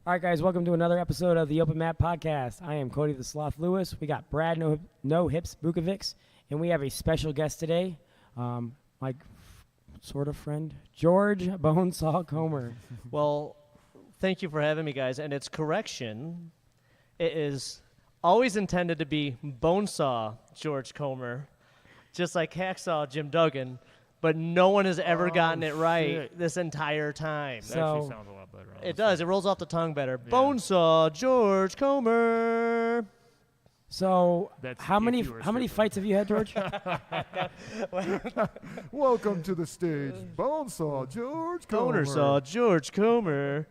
All right, guys, welcome to another episode of the Open Mat Podcast. I am Cody the Sloth Lewis. We got Brad No Hips Bukovics, and we have a special guest today, my sort of friend, George Bonesaw Comer. Well, thank you for having me, guys. And it's correction. It is always intended to be Bonesaw George Comer, just like Hacksaw Jim Duggan, but no one has ever gotten it right this entire time. That actually sounds a lot better. Honestly. It does. It rolls off the tongue better. Yeah. Bonesaw George Comer. So, That's how if many you were how many stupid. fights have you had, George? Welcome to the stage, Bonesaw George Comer. Bonesaw George Comer.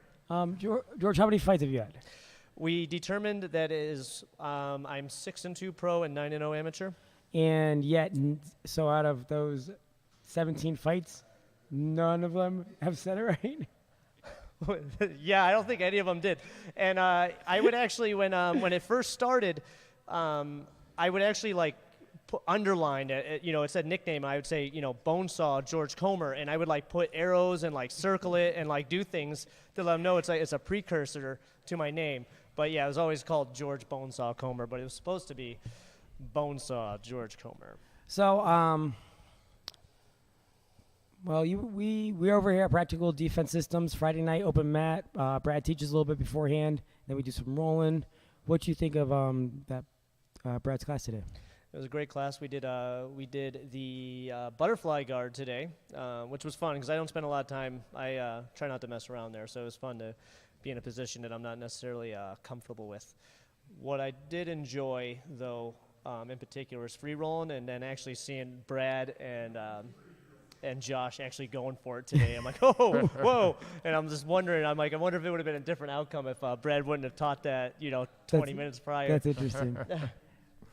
George, how many fights have you had? We determined that it is I'm 6-2 pro and 9-0 amateur. And yet, so out of those 17 fights, none of them have said it right. Yeah, I don't think any of them did. And I would actually, when it first started, I would actually like underline it. It said nickname. I would say, Bonesaw George Comer, and I would like put arrows and like circle it and like do things to let them know it's a precursor to my name. But yeah, it was always called George Bonesaw Comer, but it was supposed to be Bonesaw George Comer. So, well, we're over here at Practical Defense Systems, Friday night open mat. Brad teaches a little bit beforehand, then we do some rolling. What you think of that Brad's class today? It was a great class. We did the butterfly guard today, which was fun because I don't spend a lot of time. I try not to mess around there, so it was fun to be in a position that I'm not necessarily comfortable with. What I did enjoy, though, in particular, is free rolling, and then actually seeing Brad and Josh actually going for it today. I'm like, oh, whoa. And I'm just wondering, I wonder if it would have been a different outcome if Brad wouldn't have taught that, 20 minutes prior. That's interesting.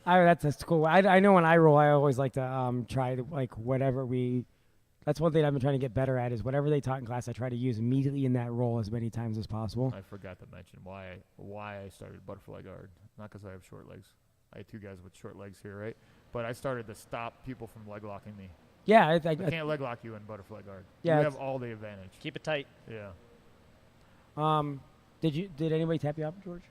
That's cool. I know when I roll, I always like to try to, like, whatever that's one thing I've been trying to get better at is whatever they taught in class, I try to use immediately in that roll as many times as possible. I forgot to mention why I started butterfly guard. Not because I have short legs. I had two guys with short legs here, right? But I started to stop people from leg locking me. Yeah, I I can't leg lock you in butterfly guard. Yeah, you have all the advantage. Keep it tight. Yeah. Did anybody tap you up, George?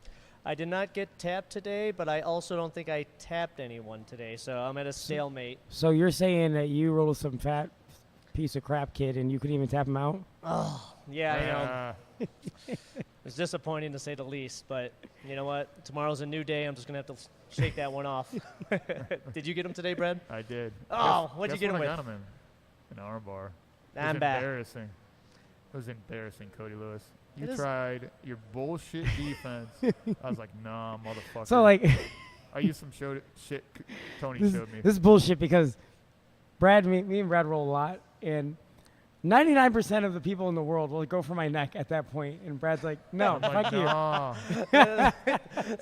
I did not get tapped today, but I also don't think I tapped anyone today, so I'm at a stalemate. So you're saying that you rolled some fat piece of crap kid and you couldn't even tap him out? Oh, yeah, I know. It's disappointing to say the least, but you know what? Tomorrow's a new day. I'm just going to have to shake that one off. Did you get him today, Brad? I did. Oh, what'd you get him what with? I got him in? An arm bar. It was I'm back. embarrassing. It was embarrassing, Cody Lewis. You It is- tried your bullshit defense. I was like, nah, motherfucker. So, like, I used some shit Tony this showed me. is bullshit because me and Brad roll a lot, and 99% of the people in the world will go for my neck at that point, and Brad's like, no, I'm like, fuck you. nah.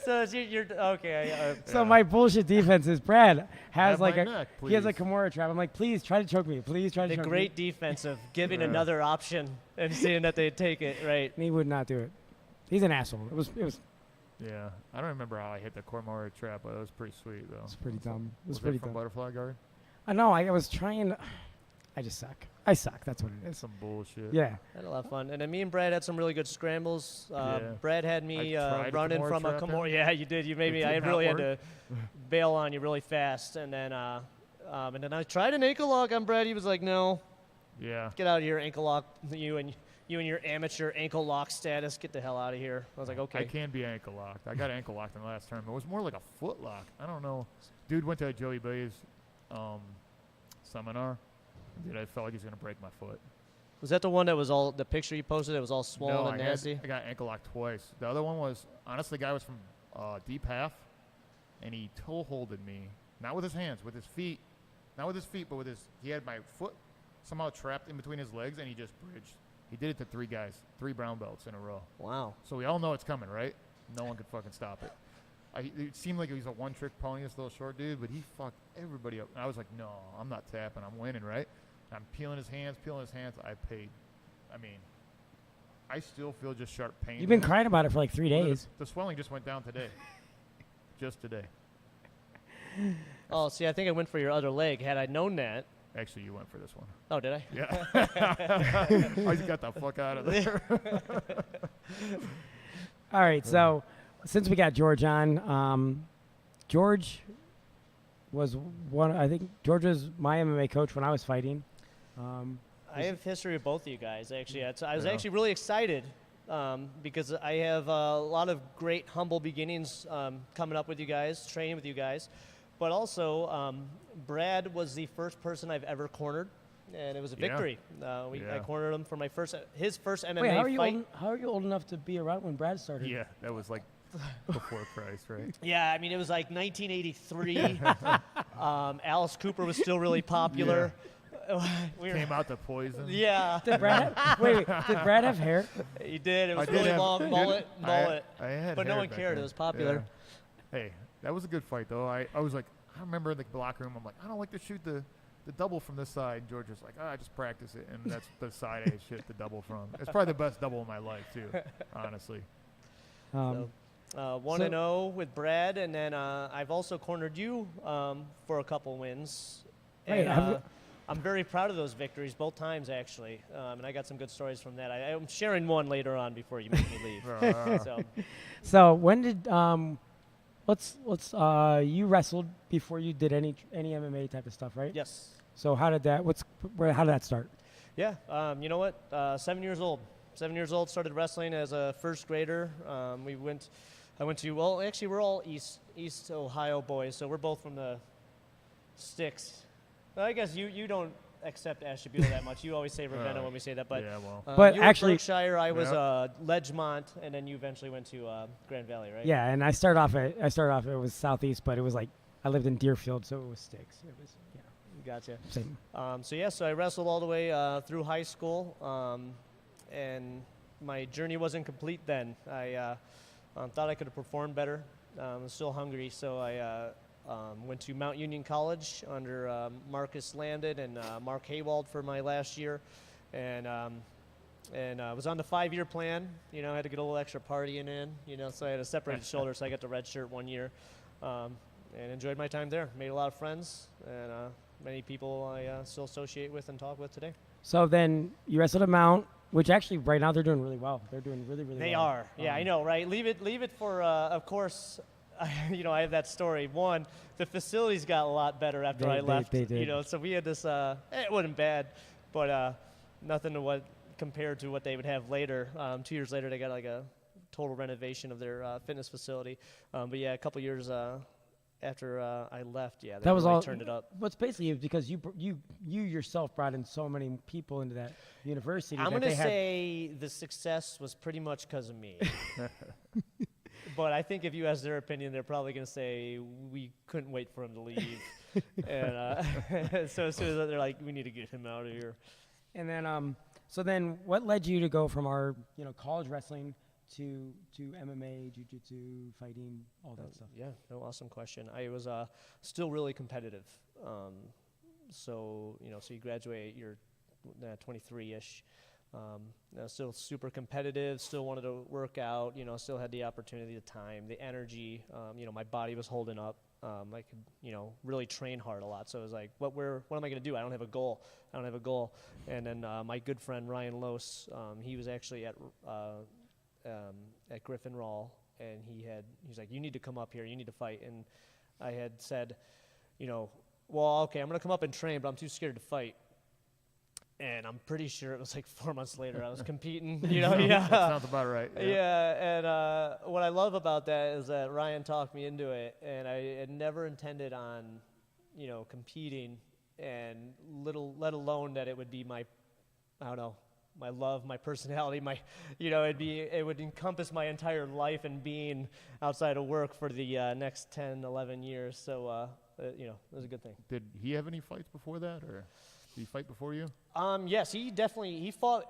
So you're okay. So Yeah. my bullshit defense is Brad has Have like my a neck, he has a please. Kimura trap. I'm like, please try to choke me. Please try to The choke great me. defense of giving Yeah. another option and seeing that they take it, right? And he would not do it. He's an asshole. It was Yeah, I don't remember how I hit the Kormora trap, but it was pretty sweet though. pretty dumb. It was Was pretty it from dumb. butterfly guard? I know. I was trying. I just suck. I suck. That's what it is. Some bullshit. Yeah. Had a lot of fun. And then me and Brad had some really good scrambles. Yeah. Brad had me I tried a running Kimura from a trap in. Kimura. Yeah, you did. You made It me. did I not really had work. to bail on you really fast. And then I tried an ankle lock on Brad. He was like, no, Yeah. get out of here, ankle lock. You and your amateur ankle lock status. Get the hell out of here. I was like, okay. I can be ankle locked. I got ankle locked in the last tournament. It was more like a foot lock. I don't know. Dude went to a Joey Billy's seminar. Dude, I felt like he was gonna break my foot. Was that the one that was all the picture you posted? It was all swollen No, and I nasty. got ankle locked twice. The other one was honestly, the guy was from deep half, and he toe holded me, not with his hands, with his feet, not with his feet, but with his. He had my foot somehow trapped in between his legs, and he just bridged. He did it to 3 guys, 3 brown belts in a row. Wow. So we all know it's coming, right? No one could fucking stop it. It seemed like he was a one-trick pony, this little short dude, but he fucked everybody up. And I was like, no, I'm not tapping. I'm winning, right? I'm peeling his hands. I paid. I mean, I still feel just sharp pain. You've been crying about it for like 3 Well, days. The swelling just went down today. Just today. Oh, see, I think I went for your other leg. Had I known that. Actually, you went for this one. Oh, did I? Yeah. I just got the fuck out of there. All right, so since we got George on, George was one. I think George was my MMA coach when I was fighting. I have history of both of you guys, actually. I was Yeah. actually really excited because I have a lot of great humble beginnings coming up with you guys, training with you guys. But also, Brad was the first person I've ever cornered, and it was a Yeah. victory. I Yeah. cornered him for his first MMA Wait, fight. how are you old enough to be around when Brad started? Yeah, that was like before Christ, right? Yeah, I mean, it was like 1983. Alice Cooper was still really popular. We were- Came out to poison. yeah, Did Brad wait, did Brad have hair? he did. It was I did really have- long, I did- mullet. I had But no hair one back cared. then. It was popular. Yeah. Hey, that was a good fight though. I was like, I remember in the locker room, I'm like, I don't like to shoot the double from this side. And George was like, I just practice it, and that's the side I shoot the double from. It's probably the best double in my life too, honestly. Um, So, 1-0 with Brad, and then I've also cornered you for a couple wins. Wait, And, have I'm very proud of those victories, both times actually, and I got some good stories from that. I'm sharing one later on before you make me leave. So, so when did let's you wrestled before you did any MMA type of stuff, right? yes, So how did that how did that start? yeah. You know what? 7 years old. 7 years old. Started wrestling as a first grader. I went to. Well, actually, we're all East Ohio boys, so we're both from the sticks. Well, I guess you don't accept Ashtabula that much. You always say Ravenna when we say that, but yeah, well, But you were actually- Berkshire. I was Yeah. Ledgemont, and then you eventually went to Grand Valley, right? Yeah, and I started off it was southeast, but it was like I lived in Deerfield, so it was sticks. It was Gotcha. same. So I wrestled all the way through high school, and my journey wasn't complete then. I thought I could have performed better. I'm still hungry, so I went to Mount Union College under Marcus Landon and Mark Haywald for my last year, and was on the 5-year plan. You know, I had to get a little extra partying in. You know, so I had a separated shoulder, so I got the red shirt 1 year, and enjoyed my time there. Made a lot of friends, and many people I still associate with and talk with today. So then you wrestled at Mount, which actually right now they're doing really well. They're doing really well. They are. Yeah, I know, right? Leave it for, of course, you know, I have that story. One, the facilities got a lot better after I left. They did. You know, so we had this, it wasn't bad, but nothing to what compared to what they would have later. 2 years later, they got like a total renovation of their fitness facility. But yeah, a couple years after I left, yeah, they That was really all. turned it up. What's basically because you yourself brought in so many people into that university. I'm that going to they had- say the success was pretty much because of me. But I think if you ask their opinion, they're probably going to say, we couldn't wait for him to leave. And so as soon as they're like, we need to get him out of here. And then so then what led you to go from our college wrestling to MMA, jiu-jitsu, fighting, all that stuff? Yeah, no, awesome question. I was still really competitive. So you graduate, you're 23-ish. Still super competitive, still wanted to work out, still had the opportunity, the time, the energy. My body was holding up. I could, really train hard a lot. So it was like, what am I going to do? I don't have a goal. And then my good friend Ryan Lose, he was actually at Griffin Rawl, and he's like, you need to come up here. You need to fight. And I had said, well, okay, I'm going to come up and train, but I'm too scared to fight. And I'm pretty sure it was like 4 months later I was competing, That sounds about right. Yeah, and what I love about that is that Ryan talked me into it, and I had never intended on, competing, and let alone that it would be my love, my personality, it would encompass my entire life and being outside of work for the next 10, 11 years. So, it was a good thing. Did he have any fights before that, or did he fight before you? Yes, he fought.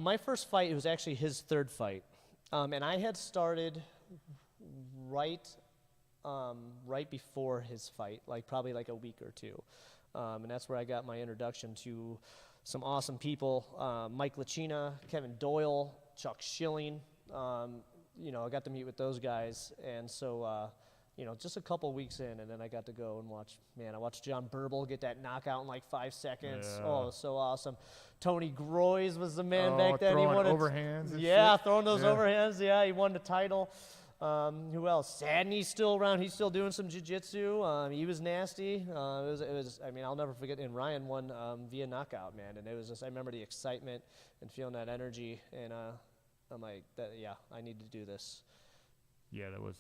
My first fight, it was actually his third fight, and I had started right before his fight, probably a week or two, and that's where I got my introduction to some awesome people, Mike Lachina, Kevin Doyle, Chuck Schilling. I got to meet with those guys, and so just a couple weeks in, and then I got to go and watch. Man, I watched John Burble get that knockout in like 5 seconds. Yeah. Oh, it was so awesome. Tony Groys was the man back then. He throwing won it. overhands and Yeah, shit. throwing those Yeah. overhands. Yeah, he won the title. Who else? Sadney's still around. He's still doing some jiu-jitsu. He was nasty. It was. I mean, I'll never forget. And Ryan won via knockout, man. And it was just. I remember the excitement and feeling that energy. And I'm like, yeah, I need to do this. Yeah, that was.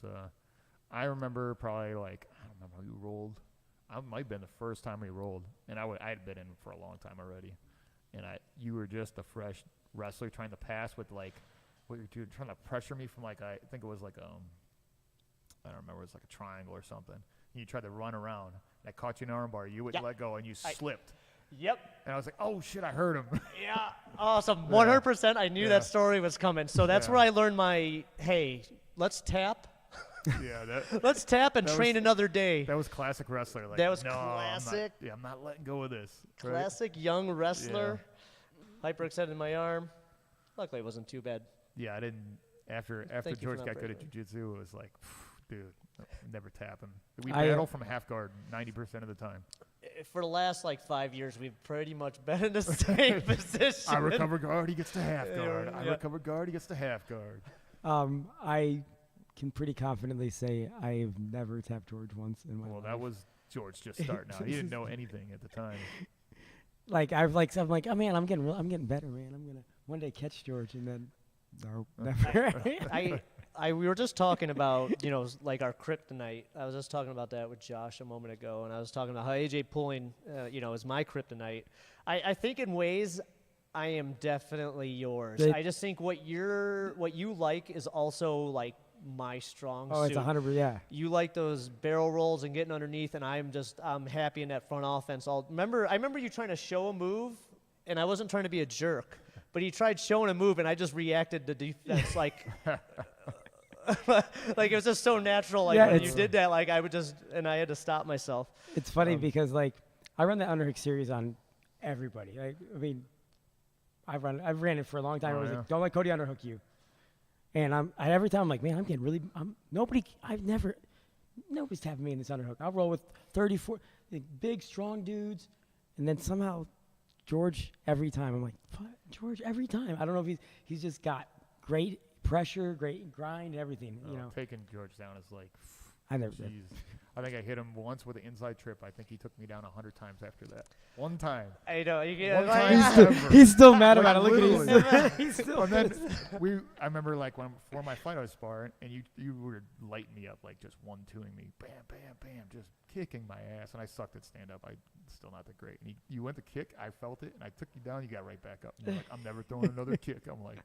I remember probably like I don't remember who rolled. I might have been the first time we rolled, and I had been in for a long time already. And you were just a fresh wrestler trying to pass with like, what you're doing, trying to pressure me from like I think it was like I don't remember, it was like a triangle or something. And you tried to run around. And I caught you in an armbar. You wouldn't let go, and you slipped. Yep. And I was like, oh shit, I hurt him. Yeah. Awesome. 100%. I knew that story was coming. So that's Yeah. where I learned my, hey, let's tap. Yeah, that. Let's tap and That train was- another day. That was classic wrestler. Like, That was no, classic. I'm not letting go of this. right? Classic young wrestler. Hyperextended my arm. Luckily, it wasn't too bad. Yeah, I didn't. After Thank you for George that got good at bravery. jiu-jitsu, it was like, dude, never tap him. We I, battle from half guard 90% of the time. For the last 5 years, we've pretty much been in the same position. I recover guard, he gets to half Yeah, guard. I yeah. recover guard, he gets to half guard. I can pretty confidently say I've never tapped George once in my Well, life. that was George just starting out. He didn't know anything at the time. Like I'm like, oh man, I'm getting better, man. I'm gonna one day catch George, and then no, never. We were just talking about, like our kryptonite. I was just talking about that with Josh a moment ago, and I was talking about how AJ pulling, is my kryptonite. I think in ways I am definitely yours. It- I just think what you like is also like my strong Oh, suit. it's 100%. Yeah. You like those barrel rolls and getting underneath, and I'm happy in that front offense. I remember you trying to show a move, and I wasn't trying to be a jerk, but he tried showing a move, and I just reacted to defense like like it was just so natural. Like Yeah, when you it's- did that, like I had to stop myself. It's funny because like I run the underhook series on everybody. Like I mean, I've ran it for a long time. Oh, I was yeah. like, don't let Cody underhook you. And every time I'm like, man, I'm getting really. Nobody's tapping me in this underhook. I'll roll with 34 like, big, strong dudes, and then somehow George every time. I'm like, George every time. I don't know if he's just got great pressure, great grind, everything. Taking George down is like, I never did. jeez. I think I hit him once with an inside trip. I think he took me down 100 times after that. One time. I know you One get time He's like, still, ever. he's still mad Like, about it. Look literally. at he's still. And then I remember like before my fight I was sparring, and you were lighting me up, like just 1-2ing me, bam, bam, bam, just kicking my ass, and I sucked at stand up. I still not that great. And you went to kick, I felt it, and I took you down. You got right back up. And you're like, I'm never throwing another kick. I'm like,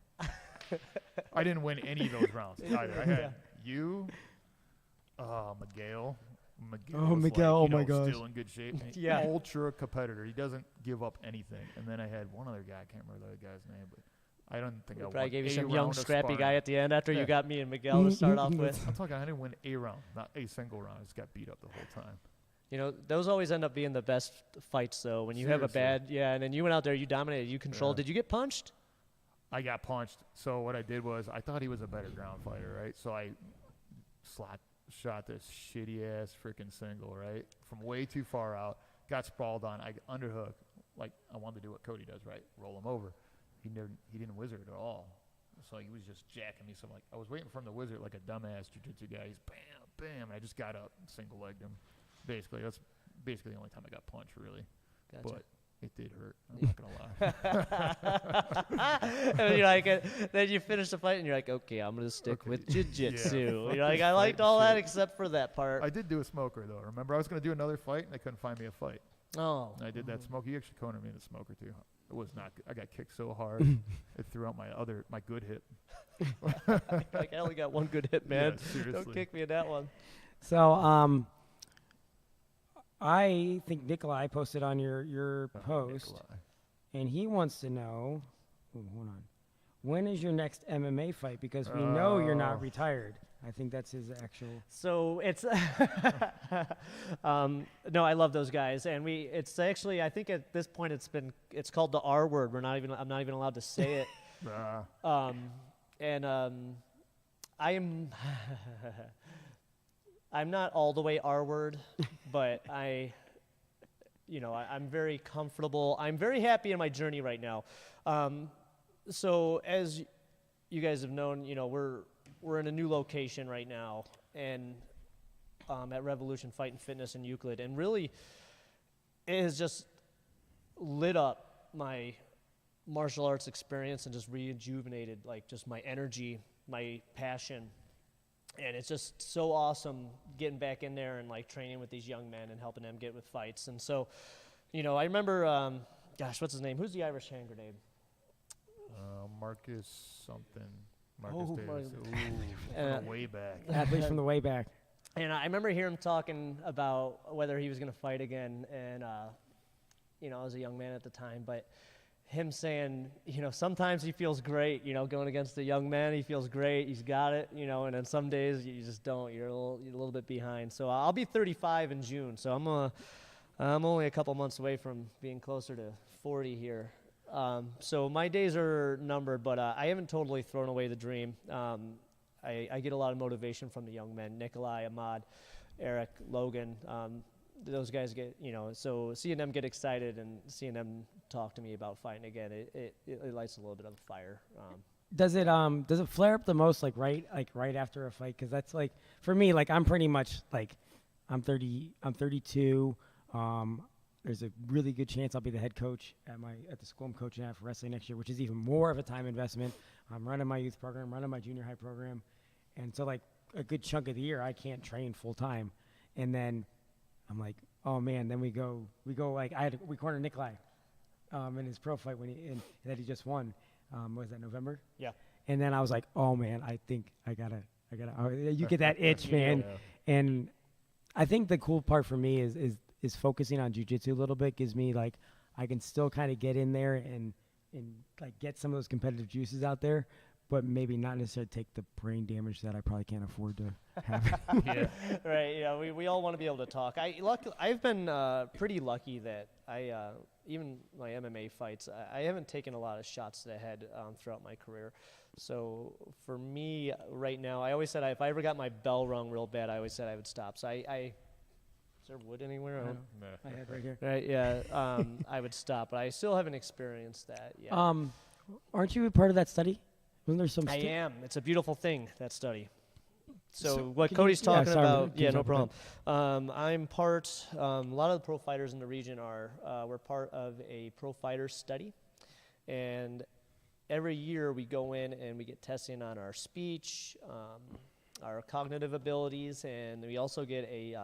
I didn't win any of those rounds either. I had you, Miguel. Oh, was Miguel, like, oh my gosh. still in good shape. And Yeah. ultra competitor. He doesn't give up anything. And then I had one other guy. I can't remember the other guy's name, but I don't think I probably won gave you a some round young of scrappy sparring. guy at the end after Yeah. you got me and Miguel to start off with. I'm talking. I didn't win a round, not a single round. I just got beat up the whole time. Those always end up being the best fights, though. When you have a Seriously. and then you went out there, you dominated, you controlled. Yeah. Did you get punched? I got punched. So what I did was I thought he was a better ground fighter, right? So I shot this shitty ass freaking single, right, from way too far out. Got sprawled on. I underhook, like I wanted to do what Cody does, right? Roll him over. He didn't wizard at all. So he was just jacking me. So I'm like, I was waiting for him to wizard like a dumbass jiu-jitsu guy. He's bam, bam. And I just got up, single legged him. Basically, that's basically the only time I got punched, really. Gotcha. But it did hurt. I'm not gonna lie. And you're like, then you finish the fight, and you're like, okay, I'm gonna stick Okay. with jiu-jitsu. Yeah. You're like, I Fight liked and all that shit. except for that part. I did do a smoker though. Remember, I was gonna do another fight, and they couldn't find me a fight. Oh. And I did that smoke. He actually cornered me in the smoker too. It was not good. I got kicked so hard, it threw out my good hip. Like, I only got one good hit, man. Yeah, seriously. Don't kick me in that one. So I think Nikolai posted on your Oh, post, Nikolai. and he wants to know. Ooh, hold on. When is your next MMA fight? Because we know you're not Oh. retired. I think that's his actual. So it's no, I love those guys, and it's actually, I think at this point it's called the R word. I'm not even allowed to say it. I I'm not all the way R word, but I'm very comfortable. I'm very happy in my journey right now. So as you guys have known, we're in a new location right now, and at Revolution Fight and Fitness in Euclid, and really, it has just lit up my martial arts experience and just rejuvenated like just my energy, my passion. And it's just so awesome getting back in there and like training with these young men and helping them get with fights. And so, I remember, what's his name? Who's the Irish hand grenade? Marcus something. Oh, Marcus Davis. Ooh, way back. Athletes from the way back. And I remember hearing him talking about whether he was going to fight again. And, I was a young man at the time, but him saying, sometimes he feels great, going against a young man, he feels great, he's got it, and then some days you just don't, you're a little bit behind. So I'll be 35 in June, so I'm only a couple months away from being closer to 40 here. So my days are numbered, but I haven't totally thrown away the dream. I get a lot of motivation from the young men, Nikolai, Ahmad, Eric, Logan. Those guys get, so seeing them get excited and seeing them talk to me about fighting again, it lights a little bit of a fire. Does it flare up the most right after a fight? Because that's like, for me, like I'm pretty much like, I'm 32. There's a really good chance I'll be the head coach at the school I'm coaching at for wrestling next year, which is even more of a time investment. I'm running my youth program, running my junior high program, and so like a good chunk of the year I can't train full time, and then I'm like, oh man, then we go like we cornered Nikolai in his pro fight that he just won. Was that November? Yeah. And then I was like, oh man, I think I gotta. You get that itch, man. Yeah. And I think the cool part for me is focusing on jiu-jitsu a little bit. Gives me like I can still kind of get in there and like get some of those competitive juices out there, but maybe not necessarily take the brain damage that I probably can't afford to have. Yeah. Right. Yeah. We all want to be able to talk. I've been pretty lucky that even my MMA fights, I haven't taken a lot of shots to the head throughout my career. So for me right now, I always said if I ever got my bell rung real bad, I always said I would stop. So is there wood anywhere? I don't- No. I had right here. Right. Yeah. I would stop, but I still haven't experienced that yet. Aren't you a part of that study? Wasn't there some? I am. It's a beautiful thing, that study. So, So what can you- Cody's talking sorry, about, can you yeah, no talk about problem. I'm part, a lot of the pro fighters in the region we're part of a pro fighter study. And every year we go in and we get testing on our speech, our cognitive abilities, and we also get a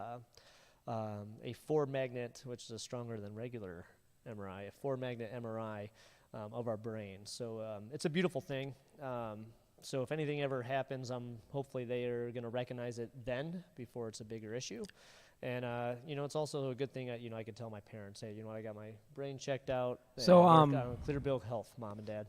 four-magnet, which is stronger than regular MRI, a four-magnet MRI of our brain. So it's a beautiful thing. So if anything ever happens, hopefully they are going to recognize it then before it's a bigger issue. And it's also a good thing that I can tell my parents, hey, I got my brain checked out. So, and worked on clear bill of health, mom and dad.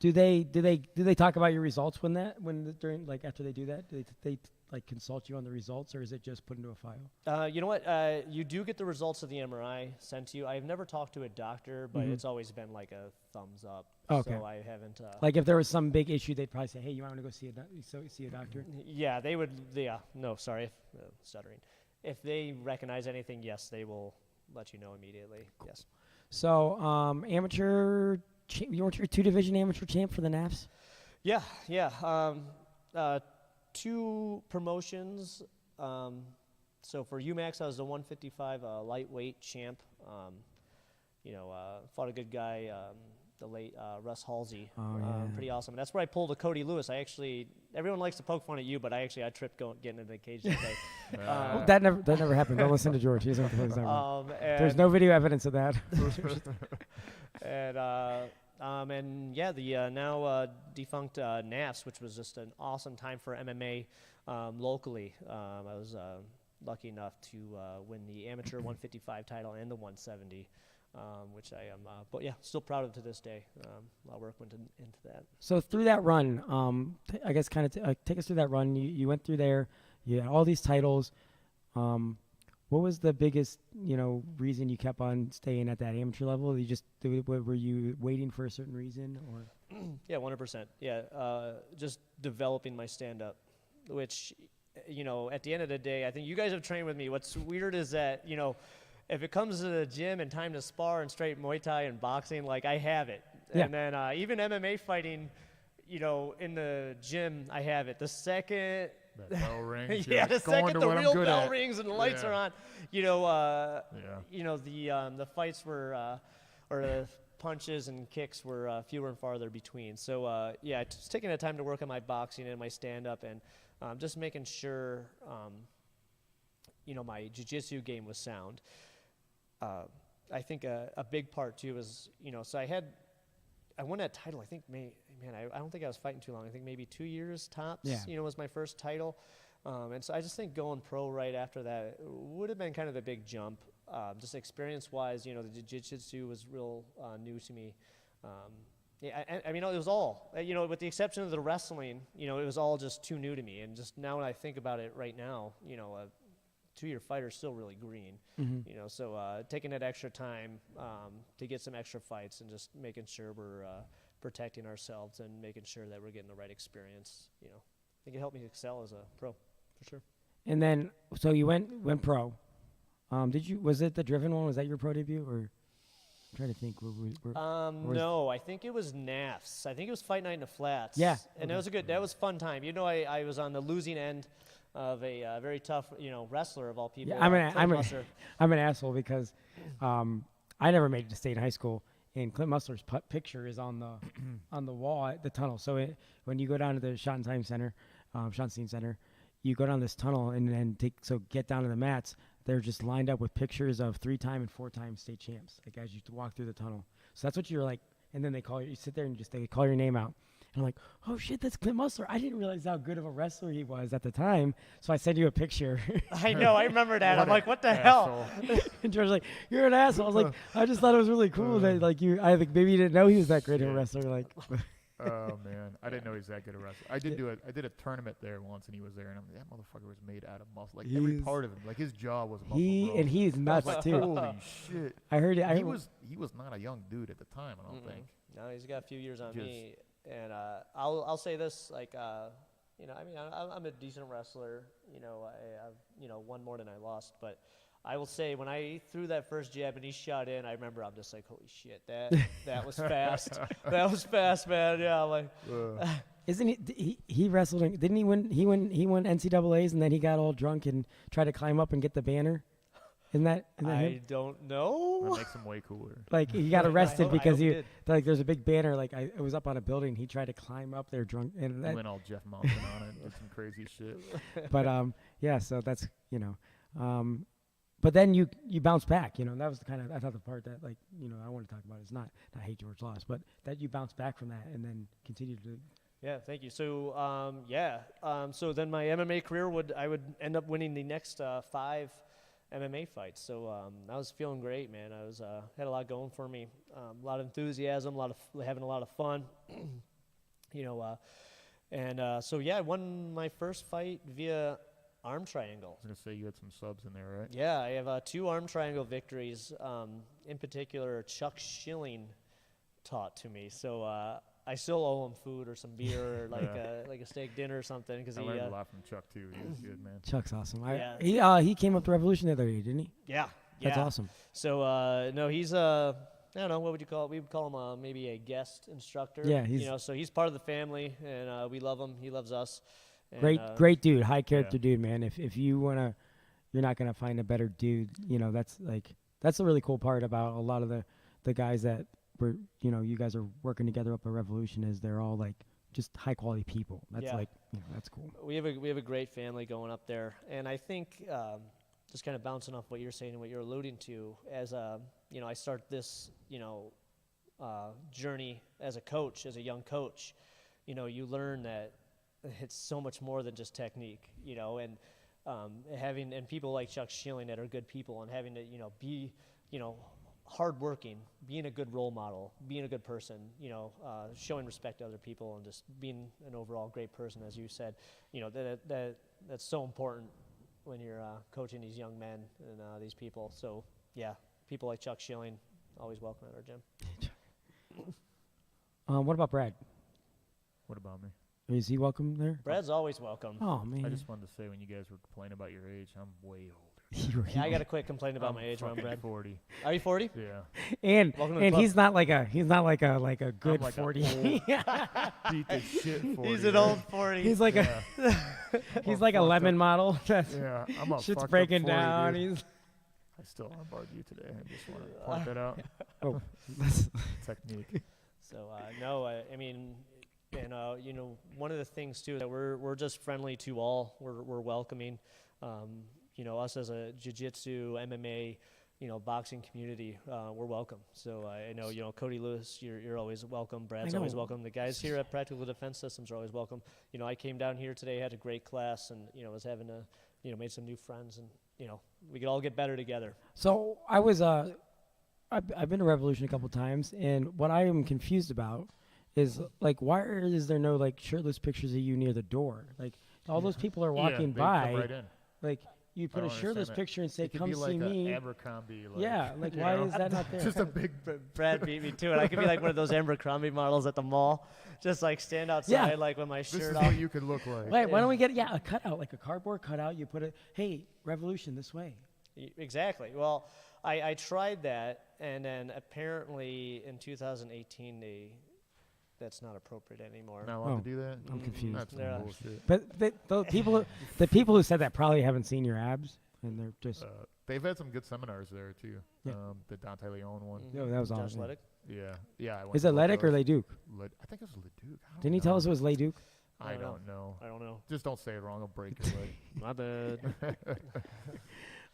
Do they talk about your results during after they do that? Do they like consult you on the results, or is it just put into a file? You know what? You do get the results of the MRI sent to you. I've never talked to a doctor, but it's always been like a thumbs up. Okay. So I haven't. Like if there was some big issue, they'd probably say, "Hey, you want to go see a doctor?" Yeah, they would. Yeah, no, sorry, stuttering. If they recognize anything, yes, they will let you know immediately. Yes. So amateur, you weren't your 2-division amateur champ for the NAFs? Yeah. 2 promotions. So for UMAX, I was the 155 lightweight champ. Fought a good guy, the late Russ Halsey. Oh, yeah. Pretty awesome. And that's where I pulled a Cody Lewis. Everyone likes to poke fun at you, but I tripped getting into the cage that day. That never happened. Don't listen to George. He doesn't have to that one. There's no video evidence of that. And the now defunct NAFs, which was just an awesome time for MMA locally. I was lucky enough to win the amateur 155 title and the 170, which I am, but yeah, still proud of to this day. A lot of work went into that. So through that run, I guess kind of take us through that run. You went through there. You had all these titles. What was the biggest, reason you kept on staying at that amateur level? Were you waiting for a certain reason, or? Yeah, 100%. Yeah, just developing my stand-up, which at the end of the day, I think you guys have trained with me. What's weird is that, if it comes to the gym and time to spar and straight Muay Thai and boxing, like I have it. Yeah. And then even MMA fighting, in the gym, I have it. The second, That bell rings. yeah, the going second to the what I'm real good bell at. rings and the lights Yeah. are on, the fights were, or the punches and kicks were fewer and farther between. So just taking the time to work on my boxing and my stand-up, and just making sure, my jiu-jitsu game was sound. I think a big part too was, so I won that title. I think, I don't think I was fighting too long. I think maybe 2 years tops. Yeah. Was my first title, and so I just think going pro right after that would have been kind of a big jump. Just experience-wise, the jiu-jitsu was real new to me. It was all, with the exception of the wrestling, it was all just too new to me. And just now when I think about it right now, a 2-year fighter is still really green. So taking that extra time to get some extra fights and just making sure we're protecting ourselves and making sure that we're getting the right experience, I think it helped me excel as a pro, for sure. And then, so you went pro. Was it the Driven one? Was that your pro debut, or? I'm trying to think. No, I think it was NAFS. I think it was Fight Night in the Flats. Yeah. And that was a fun time. I was on the losing end of a very tough, wrestler of all people. Yeah, I'm Musser. an asshole because I never made it to state high school, and Clint Musser's picture is on the wall at the tunnel. So when you go down to the Schottenstein Center, you go down this tunnel and then get down to the mats. They're just lined up with pictures of 3-time and 4-time state champs, like as you walk through the tunnel. So that's what you're like. And then you sit there and they call your name out. And I'm like, oh shit, that's Clint Musser. I didn't realize how good of a wrestler he was at the time. So I sent you a picture. I know, I remember that. I'm like, what the hell? And George's like, you're an asshole. I was like, I just thought it was really cool that I think maybe you didn't know he was that great of a wrestler. Like, Oh man, I didn't know he was that good a wrestler. I did a tournament there once, and he was there, and that motherfucker was made out of muscle. Like every part of him, like his jaw was muscle. and he's nuts like, too. Holy shit! I heard it. He was not a young dude at the time. I don't think. No, he's got a few years on me. And I'll say this, like, I'm a decent wrestler. I've won more than I lost, but I will say when I threw that first Japanese shot in, I remember I'm just like, holy shit, that was fast. That was fast, man. Yeah, I'm like. Isn't he wrestled? Didn't he win? He won NCAA's, and then he got all drunk and tried to climb up and get the banner. Isn't that him? I don't know. That makes him way cooler. Like he got arrested I because hope he did. there's a big banner. Like it was up on a building. He tried to climb up there drunk, and He went all Jeff Monson on it, did some crazy shit. but yeah. So that's but then you bounce back. That was I thought the part that I want to talk about is not hate George lost, but that you bounce back from that and then continue to. Yeah, thank you. So so then my MMA career I would end up winning the next 5 MMA fights. So I was feeling great, man. I was had a lot going for me, a lot of enthusiasm, having a lot of fun, I won my first fight via arm triangle. I was gonna say you had some subs in there, right? Yeah, I have 2 arm triangle victories. In particular, Chuck Schilling taught to me. So I still owe him food or some beer or like a steak dinner or something because I he. learned a lot from Chuck too. He was good, man. Chuck's awesome. Yeah. He came up to Revolution the other day, didn't he? Yeah. That's awesome. So no, he's I don't know, what would you call it? We would call him maybe a guest instructor. Yeah, so he's part of the family, and we love him. He loves us. And, Great dude, high character dude, man. If you wanna, you're not gonna find a better dude. That's the really cool part about a lot of the guys that were, you guys are working together up at Revolution is they're all like just high quality people. That's that's cool. We have a great family going up there, and I think just kind of bouncing off what you're saying and what you're alluding to, as I start this journey as a coach, as a young coach, you learn that it's so much more than just technique, and having people like Chuck Schilling that are good people, and having to be hardworking, being a good role model, being a good person, showing respect to other people, and just being an overall great person, as you said, that's so important when you're coaching these young men and these people. So yeah, people like Chuck Schilling, always welcome at our gym. What about Brad? What about me? Is he welcome there? Brad's always welcome. Oh man. I just wanted to say when you guys were complaining about your age, I'm way older. Yeah, I gotta quit complaining about I'm my age around fucking Brad. 40. Are you 40? Yeah. and Welcome to the and club. he's not like a good like a 40. Beat the shit 40. He's an right? old 40. he's like Yeah. he's All like a fucked lemon up. model. That's Yeah, I'm a shit's fucked up breaking 40, down. dude. He's I still armbarred you today. I just want to point that out. oh, that's, Technique. So no, I mean, and you know, one of the things too that we're just friendly to all. We're welcoming. You know, us as a jiu-jitsu, MMA, you know, boxing community, we're welcome. So I know, you know, Cody Lewis, you're always welcome. Brad's always know. welcome. The guys here at Practical Defense Systems are always welcome. You know, I came down here today, had a great class, and you know, was having a, you know, made some new friends, and you know, we could all get better together. so I was I've been to Revolution a couple times, and what I am confused about is like why is there no like shirtless pictures of you near the door? Like all those people are walking yeah, they by. Come right in. Like you put I a don't shirtless understand that. picture and say, It could "Come be see like me." a Abercrombie. Like, Yeah, like you why know? is that not there? Just a big. Brad beat me to it. I could be like one of those Abercrombie models at the mall, just like stand outside, Yeah. like with my This shirt is off. what you could look like. Wait, why don't we get a cutout, like a cardboard cutout? You put it, hey, Revolution this way. Exactly. Well, I tried that, and then apparently in 2018 that's not appropriate anymore. Not allowed Oh, to do that. I'm confused. That's some Yeah. bullshit. But the people who said that probably haven't seen your abs, and they're just They've had some good seminars there too. Yeah. The Dante Leone one. Mhm. No, that was Josh awesome. Leddick? Yeah. I went is to it both Leduc or those. Leduc? I think it was Leduc. I don't Didn't he tell know. us it was Leduc? I I don't don't know. I don't know. Just don't say it wrong. I'll break your leg. My bad.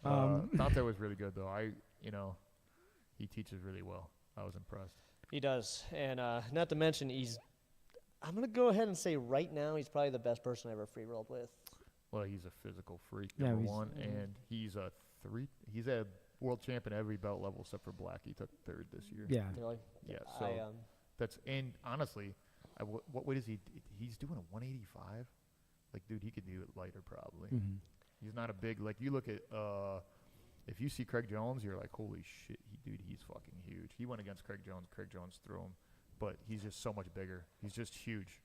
Dante was really good though. He teaches really well. I was impressed. He does, and not to mention I'm gonna go ahead and say right now he's probably the best person I ever free rolled with. Well, he's a physical freak, Yeah, number he's- one, and he's a world champion every belt level except for black. He took third this year. Yeah. Really? Yeah, so I and honestly, what weight is he? He's doing a 185. Like, dude, he could do it lighter probably. hmm He's not a big like. You look at if you see Craig Jones, you're like, holy shit, he's fucking huge. He went against Craig Jones. Craig Jones threw him, but he's just so much bigger. He's just huge.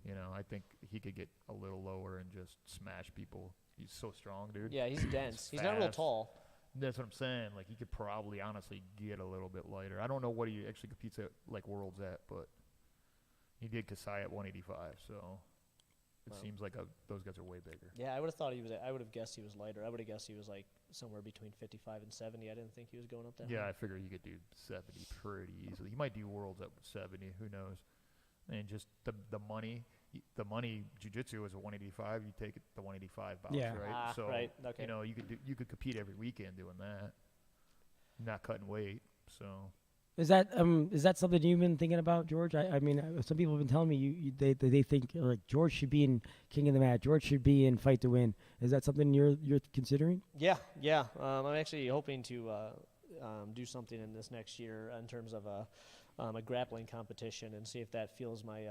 You know, I think he could get a little lower and just smash people. He's so strong, dude. yeah, he's dense. He's not real fast. tall. That's what I'm saying. Like, he could probably honestly get a little bit lighter. I don't know what he actually competes at, like Worlds at, but he did Kasai at 185. So it Wow. seems like those guys are way bigger. Yeah, I would have thought he was. I would have guessed he was lighter. I would have guessed he was like somewhere between 55 and 70. I didn't think he was going up that Yeah, high. I figured he could do 70 pretty easily. He might do Worlds at 70. Who knows? And just the money. The money jiu-jitsu is a 185. You take it the 185 bouts, Yeah. right? Ah, So right, okay. you know you could compete every weekend doing that, not cutting weight. So Is that something you've been thinking about, George? I mean, some people have been telling me they think like George should be in King of the Mat. George should be in Fight to Win. Is that something you're considering? Yeah. I'm actually hoping to do something in this next year in terms of a grappling competition and see if that fuels my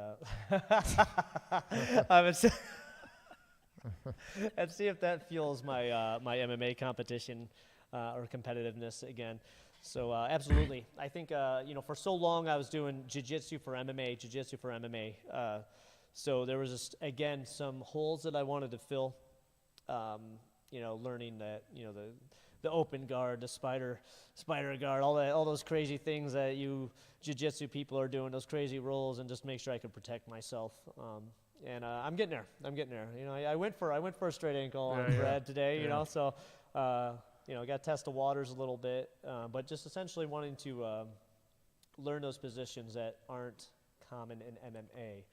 and see if that fuels my my MMA competition or competitiveness again. So absolutely, I think for so long I was doing jiu-jitsu for MMA. So there was just again some holes that I wanted to fill. Learning that the open guard, the spider guard, all those crazy things that you jiu-jitsu people are doing, those crazy rolls, and just make sure I could protect myself. And I'm getting there. I went for a straight ankle on Yeah. Brad today. Yeah. So got to test the waters a little bit, but just essentially wanting to learn those positions that aren't common in MMA.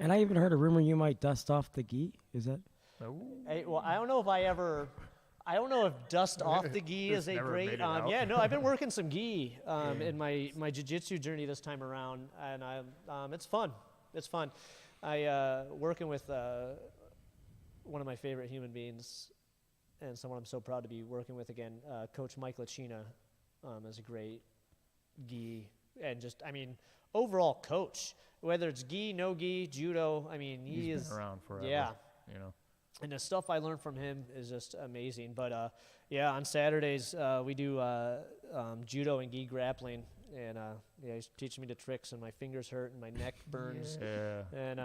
And I even heard a rumor you might dust off the gi. Is that? I don't know if dust off the gi Just is a never great. made it out. I've been working some gi in my jiu-jitsu journey this time around, and it's fun. It's fun. I working with one of my favorite human beings, and someone I'm so proud to be working with again. Coach Mike Lachina is a great gi, and overall coach. Whether it's gi, no gi, judo, he he's is been around forever. yeah. You know. And the stuff I learned from him is just amazing. But on Saturdays we do judo and gi grappling, and he's teaching me the tricks, and my fingers hurt and my neck burns. Yeah. And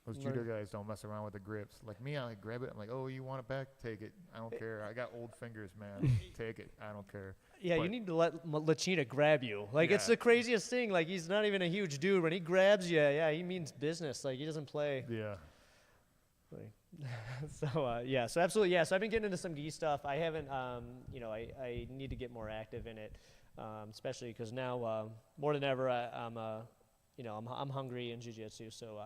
Those judo guys don't mess around with the grips. Like me, I like grab it. I'm like, oh, you want it back? Take it. I don't care. I got old fingers, man. Take it. I don't care. Yeah, you But- need to let Lachina grab you. Like, it's Yeah. the craziest thing. Like, he's not even a huge dude. When he grabs you, yeah, he means business. Like, he doesn't play. Yeah. Like, so absolutely, yeah. So I've been getting into some gi stuff. I haven't, I need to get more active in it, especially because now more than ever, I'm hungry in jiu-jitsu, so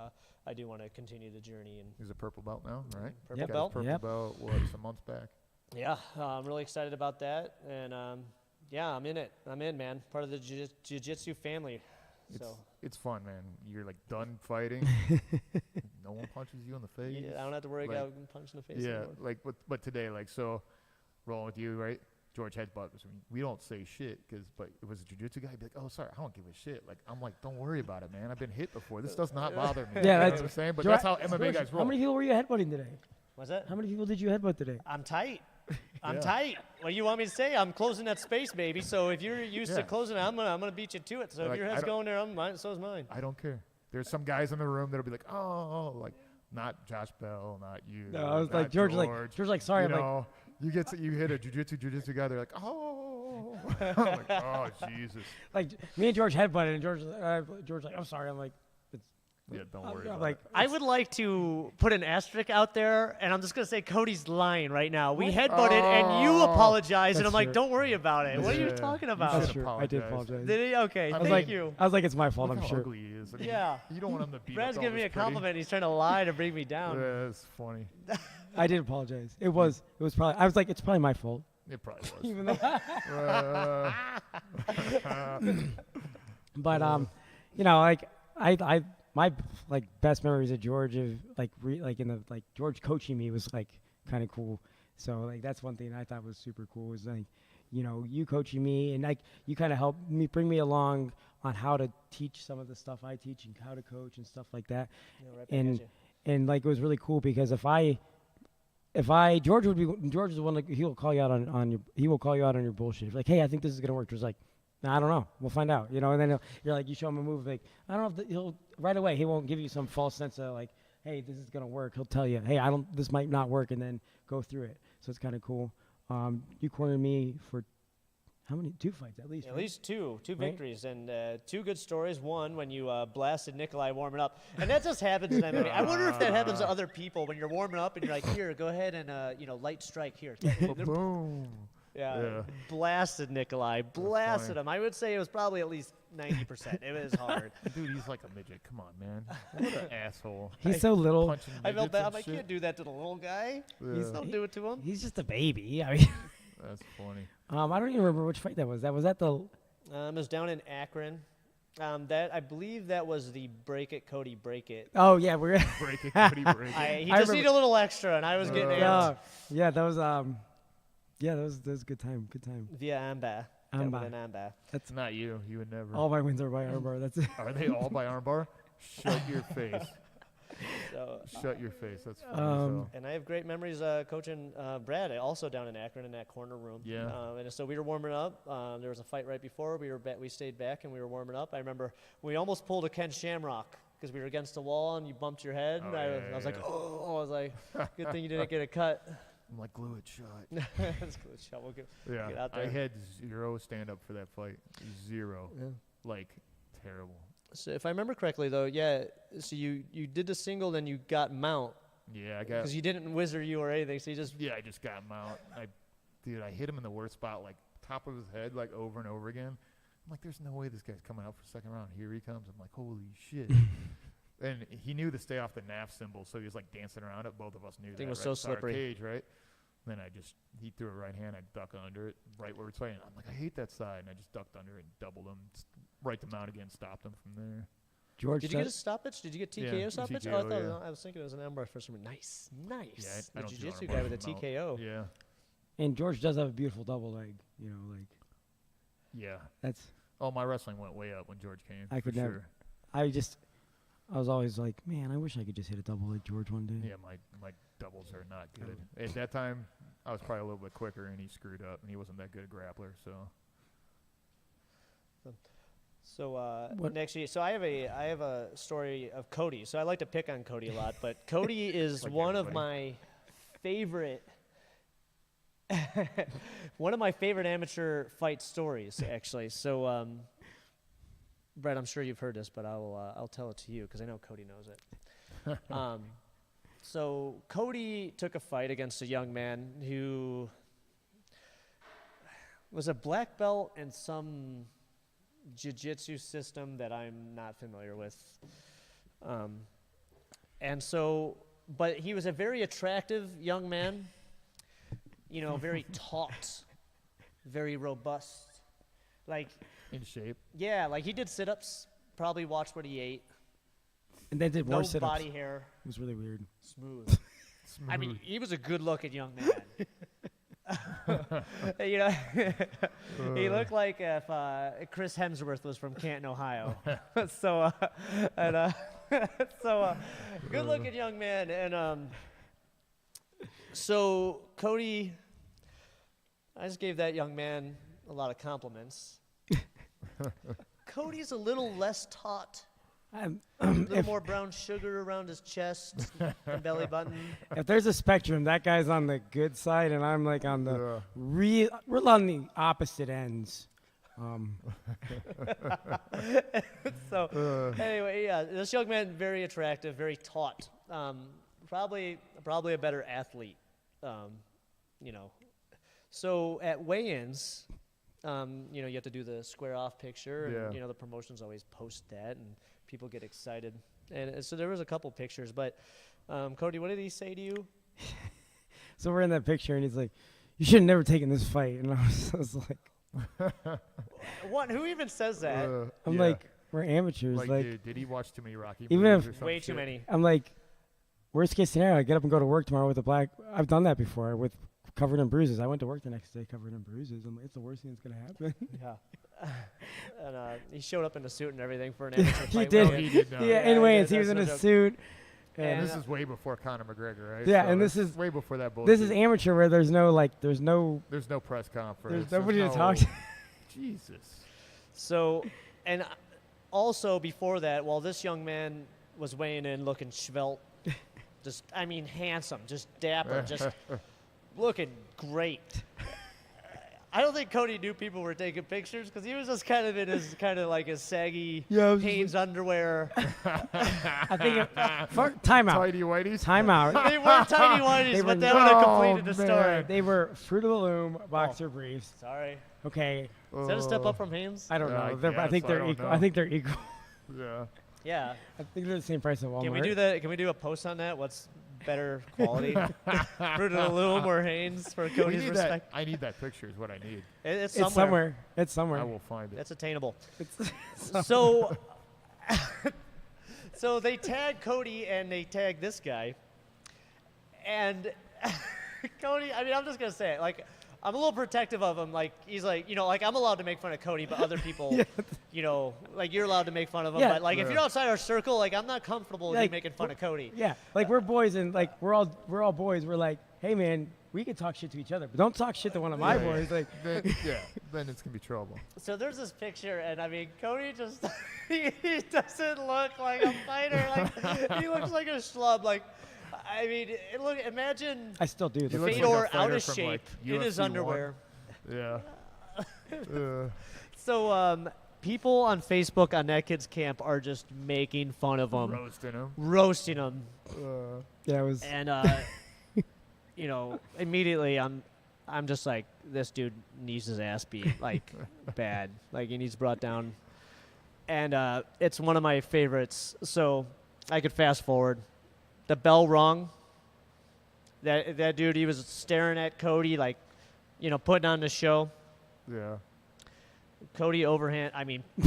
I do want to continue the journey. And He's a purple belt now, right? purple Yep. Got his belt. purple Yep. belt, what, some months back? Yeah, I'm really excited about that, and I'm in it. I'm in, man. Part of the jiu-jitsu family. So It's fun, man. You're like done fighting. No one punches you in the face. yeah, I don't have to worry Like- about getting punched in the face Yeah, anymore. like but today, like so, rolling with you, right? George headbutt us. We don't say shit but it was a jiu-jitsu guy. He'd be like, oh, sorry, I don't give a shit. Like I'm like, don't worry about it, man. I've been hit before. This does not bother me. Yeah, You know that's- what I'm saying. But George- that's how MMA George, guys how roll. many people were you headbutting today? What's that? How many people did you headbutt today? I'm tight. I'm Yeah. tight. What do you want me to say? I'm closing that space, baby. So if you're used to Yeah. closing it, I'm gonna beat you to it. So Like, if your I head's don't- going there, so is mine. I don't care. There's some guys in the room that'll be like, oh, like not Josh Bell, not you. No, I was not like George, George. like sorry, You I'm like know, you hit a jiu-jitsu guy. They're like, oh, I'm like, oh, Jesus. me and George headbutted, and George like I'm sorry, I'm like Yeah, don't worry. I'm about like it. I would like to put an asterisk out there, and I'm just gonna say Cody's lying right now. We headbutted, and you Oh, apologized, and that's I'm like, true. don't worry about it. What are you Yeah. talking You about? that's should true. I did apologize. apologize. Did he? Okay, I I was thank like, you. I was like, it's my fault. Look I'm how sure. ugly he is. I mean, Yeah. You don't want him to beat Brad's up giving me a Elvis pretty. compliment. He's trying to lie to bring me down. Yeah, it's funny. I did apologize. It was probably. I was like, it's probably my fault. It probably was. Even though, Uh, but like I my like best memories of George of George coaching me was like kind of cool. So like that's one thing I thought was super cool was like, you coaching me and like you kind of helped me bring me along on how to teach some of the stuff I teach and how to coach and stuff like that. Yeah, right back And at you. and like it was really cool because if George is the one like he will call you out on your bullshit. If like, hey, I think this is gonna work. George's like, nah, I don't know. We'll find out. And then you're like, you show him a move like, I don't know if he'll right away. He won't give you some false sense of like, hey, this is gonna work. He'll tell you, hey, this might not work, and then go through it. So it's kind of cool. You cornered me for how many? 2 fights at least. At right? least two Right? victories and 2 good stories. One when you blasted Nikolai warming up, and that just happens in MMA. I wonder if that happens to other people when you're warming up and you're like, here, go ahead and light strike here. boom. Yeah, Yeah. blasted Nikolai, blasted funny. him. I would say it was probably at least 90%. It was hard. Dude, he's like a midget. Come on, man. What an asshole. He's so little. Punching I felt midgets bad. and I'm like, shit. can't do that to the little guy. Yeah. Don't do it to him. He's just a baby. I mean, That's funny. I don't even remember which fight that was. Was that the? It was down in Akron. I believe that was the Break It Cody Break It. Oh yeah, we're. Break it, Cody, break it. He I just remember- needed a little extra, and I was getting amped. Yeah, that was that was a good time. Good time. Via Amba. Amba. Got with an Amba. That's not you. You would never. All my wins are by armbar. That's it. Are they all by armbar? Shut your face. So, Shut your face. That's funny. and I have great memories coaching Brad, also down in Akron in that corner room. Yeah. And so we were warming up. There was a fight right before. We stayed back and we were warming up. I remember we almost pulled a Ken Shamrock because we were against the wall and you bumped your head. Oh, and yeah, I was like, yeah. oh, I was like, good thing you didn't get a cut. I'm like, glue it shut. That's good shot. We'll get out I there. had 0 stand up for that fight. 0. Like, terrible. So if I remember correctly, though, yeah. So you did the single, then you got mount Yeah, I got. because you didn't whizzer you or anything. So you just Yeah, I just got him out. I hit him in the worst spot, like top of his head, like over and over again. I'm like, there's no way this guy's coming out for second round. Here he comes. I'm like, holy shit. And he knew to stay off the NAF symbol, so he was like dancing around it. Both of us knew Thing that. was right? so It's our slippery. Cage, right? Then he threw a right hand. I duck under it, right where it's fighting. I'm like, I hate that side. And I just ducked under it and doubled him, right the mount again, stopped him from there. George. Did you get a stoppage? Did you get TKO Yeah, stoppage? TKO, Oh, I thought yeah. I was thinking it was an armbar for some. Nice. Yeah, I The don't do jiu-jitsu armbar guy with a from mount. TKO. Yeah. And George does have a beautiful double leg. Yeah. That's. Oh, my wrestling went way up when George came. I could for never- sure. I was always like, man, I wish I could just hit a double like George one day. Yeah, my doubles are not good. At that time, I was probably a little bit quicker, and he screwed up, and he wasn't that good a grappler. So So What- next year, so I have a story of Cody. So I like to pick on Cody a lot, but Cody is Like one of everybody. my favorite one of my favorite amateur fight stories, actually. So Brett, I'm sure you've heard this, but I'll tell it to you because I know Cody knows it. So Cody took a fight against a young man who was a black belt in some jiu-jitsu system that I'm not familiar with. And so, but he was a very attractive young man, you know, very taut, very robust. Like, In shape. yeah, like he did sit-ups, probably watched what he ate. And they did No more sit-ups. body hair, It was really weird. smooth. I mean, he was a good-looking young man. You know, he looked like if Chris Hemsworth was from Canton, Ohio. So, good-looking young man, and so Cody, I just gave that young man a lot of compliments. Cody's a little less taut. I'm- A little more brown sugar around his chest and belly button. If there's a spectrum, that guy's on the good side, and I'm like on the Yeah. we're on the opposite ends. So anyway, yeah, this young man, very attractive, very taut. Probably a better athlete. You know, so at weigh-ins, you know, you have to do the square off picture, and Yeah. you know the promotions always post that, and people get excited. And so there was a couple pictures, but Cody, what did he say to you? So we're in that picture, and he's like, "You should have never taken this fight." And I was like, What? Who even says that? "I'm Yeah. like, we're amateurs. Like, Like, did he watch too many Rocky Even movies if- or some Way too shit? many. I'm like, worst case scenario, I get up and go to work tomorrow with a black. I've done that before with covered in bruises. I went to work the next day covered in bruises. I'm like, it's the worst thing that's gonna happen. Yeah. And he showed up in a suit and everything for an amateur He fight. did. No, he did not. yeah, Yeah, anyways, he he did. was in a That's no joke. suit. And, And This is way before Conor McGregor, right? Yeah, So and this it's is- way before that bullshit. this is amateur where there's no There's no press conference. there's nobody to no- talk to. Jesus. So, and also before that, while this young man was weighing in looking svelte, just, I mean, handsome, just dapper, just looking great. I don't think Cody knew people were taking pictures because he was just kind of in his kind of like his saggy Yeah, I was just Hanes underwear. I think timeout. Tidy whiteys. Timeout. They weren't tiny They whities, were but that would have not. completed the Oh, story. man. They were Fruit of the Loom boxer briefs. Sorry. Okay, Is that a step up from Hanes? I don't Yeah, know. I They're- I think guess. I they're don't equal. know. I think they're equal. Yeah. Yeah. I think they're the same price at Walmart. Can we do that? Can we do a post on that? What's better quality? Fruit of the Loom or Hanes for We Cody's need respect? that. I need that picture. Is what I need. It's It's somewhere. It's somewhere. I will find it. That's attainable. It's So, so they tag Cody and they tag this guy, and Cody. I mean, I'm just gonna say it. Like, I'm a little protective of him. Like, he's like, you know, like I'm allowed to make fun of Cody, but other people, Yeah. you know, like you're allowed to make fun of him. Yeah. But like, if Yeah. you're outside our circle, like I'm not comfortable with you Like, making fun of Cody. yeah, like we're boys and like we're all boys. We're like, hey man, we can talk shit to each other, but don't talk shit to one of my Yeah, yeah. boys. Like, Then, yeah. Then it's gonna be trouble. So there's this picture, and I mean, Cody just he doesn't look like a fighter. Like he looks like a schlub. Like, I mean, look, imagine I still do. He The looks fight. like a Fedor out fighter of from, shape like, in his UFC 1. underwear. Yeah. So people on Facebook on that kid's camp are just making fun of him, Roasting him. roasting him, Yeah, it was. and you know, immediately I'm just like, this dude needs his ass beat, like bad, like he needs brought down, and it's one of my favorites. So I could fast forward. The bell rung. That dude, he was staring at Cody like, you know, putting on the show. Yeah. Cody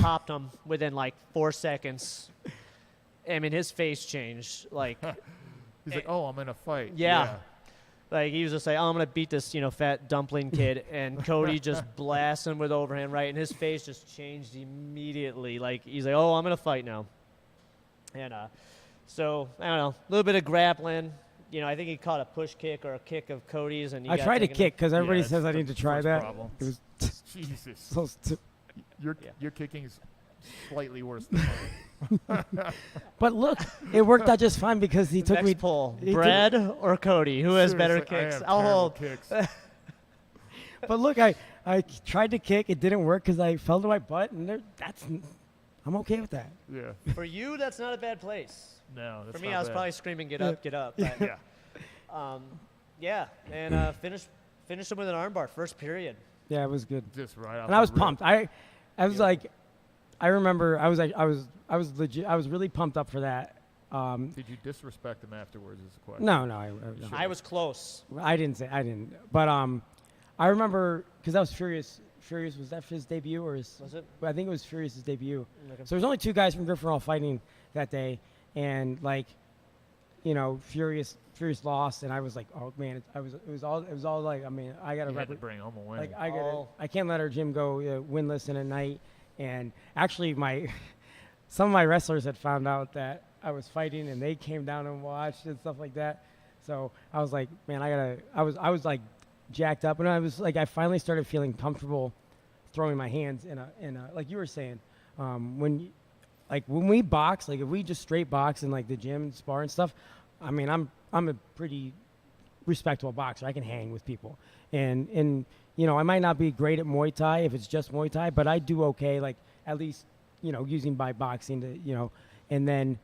popped him within like 4 seconds. I mean, his face changed. Like, He's like, oh, I'm in a fight. Yeah. like he was just like, oh, I'm going to beat this, you know, fat dumpling kid. And Cody just blasted him with overhand right. And his face just changed immediately. Like, he's like, oh, I'm going to fight now. And so, I don't know, a little bit of grappling. You know, I think he caught a push kick or a kick of Cody's. And he I got tried to taken- kick because everybody that's says I the need to try first that. problem. It was Jesus. so Your Yeah. your kicking's slightly worse than mine. But look, it worked out just fine because he took Next me. poll: he took- Brad or Cody? Who has better Seriously, I kicks? have I'll terrible hold. kicks. But look, I tried to kick. It didn't work because I fell to my butt, and I'm okay with that. Yeah. For you, that's not a bad place. No, that's For me, not I was bad. probably screaming, "Get up, get up!" But, Yeah. yeah, and finished him with an armbar first period. Yeah, it was good. Just right off And I was the rip. pumped. I was Yeah. like, I remember I was legit. I was really pumped up for that. Did you disrespect him afterwards? Is the question. No, no, I was close. I didn't. But I remember because that was Furious. Furious, was that his debut or his? Was it? I think it was Furious's debut. Okay. So there's only 2 guys from Griffin all fighting that day, and like, Furious lost, and I was like, oh man, it was all like, I mean, I got You to had to bring home a win. like Oh. I can't let our gym go winless in a night. And actually, some of my wrestlers had found out that I was fighting, and they came down and watched and stuff like that. So I was like, man, I was like jacked up, and I was like, I finally started feeling comfortable throwing my hands in a like you were saying, when we box, like if we just straight box in like the gym and spar and stuff, I mean, I'm a pretty respectable boxer. I can hang with people, and I might not be great at Muay Thai if it's just Muay Thai, but I do okay, like at least using my boxing to and then,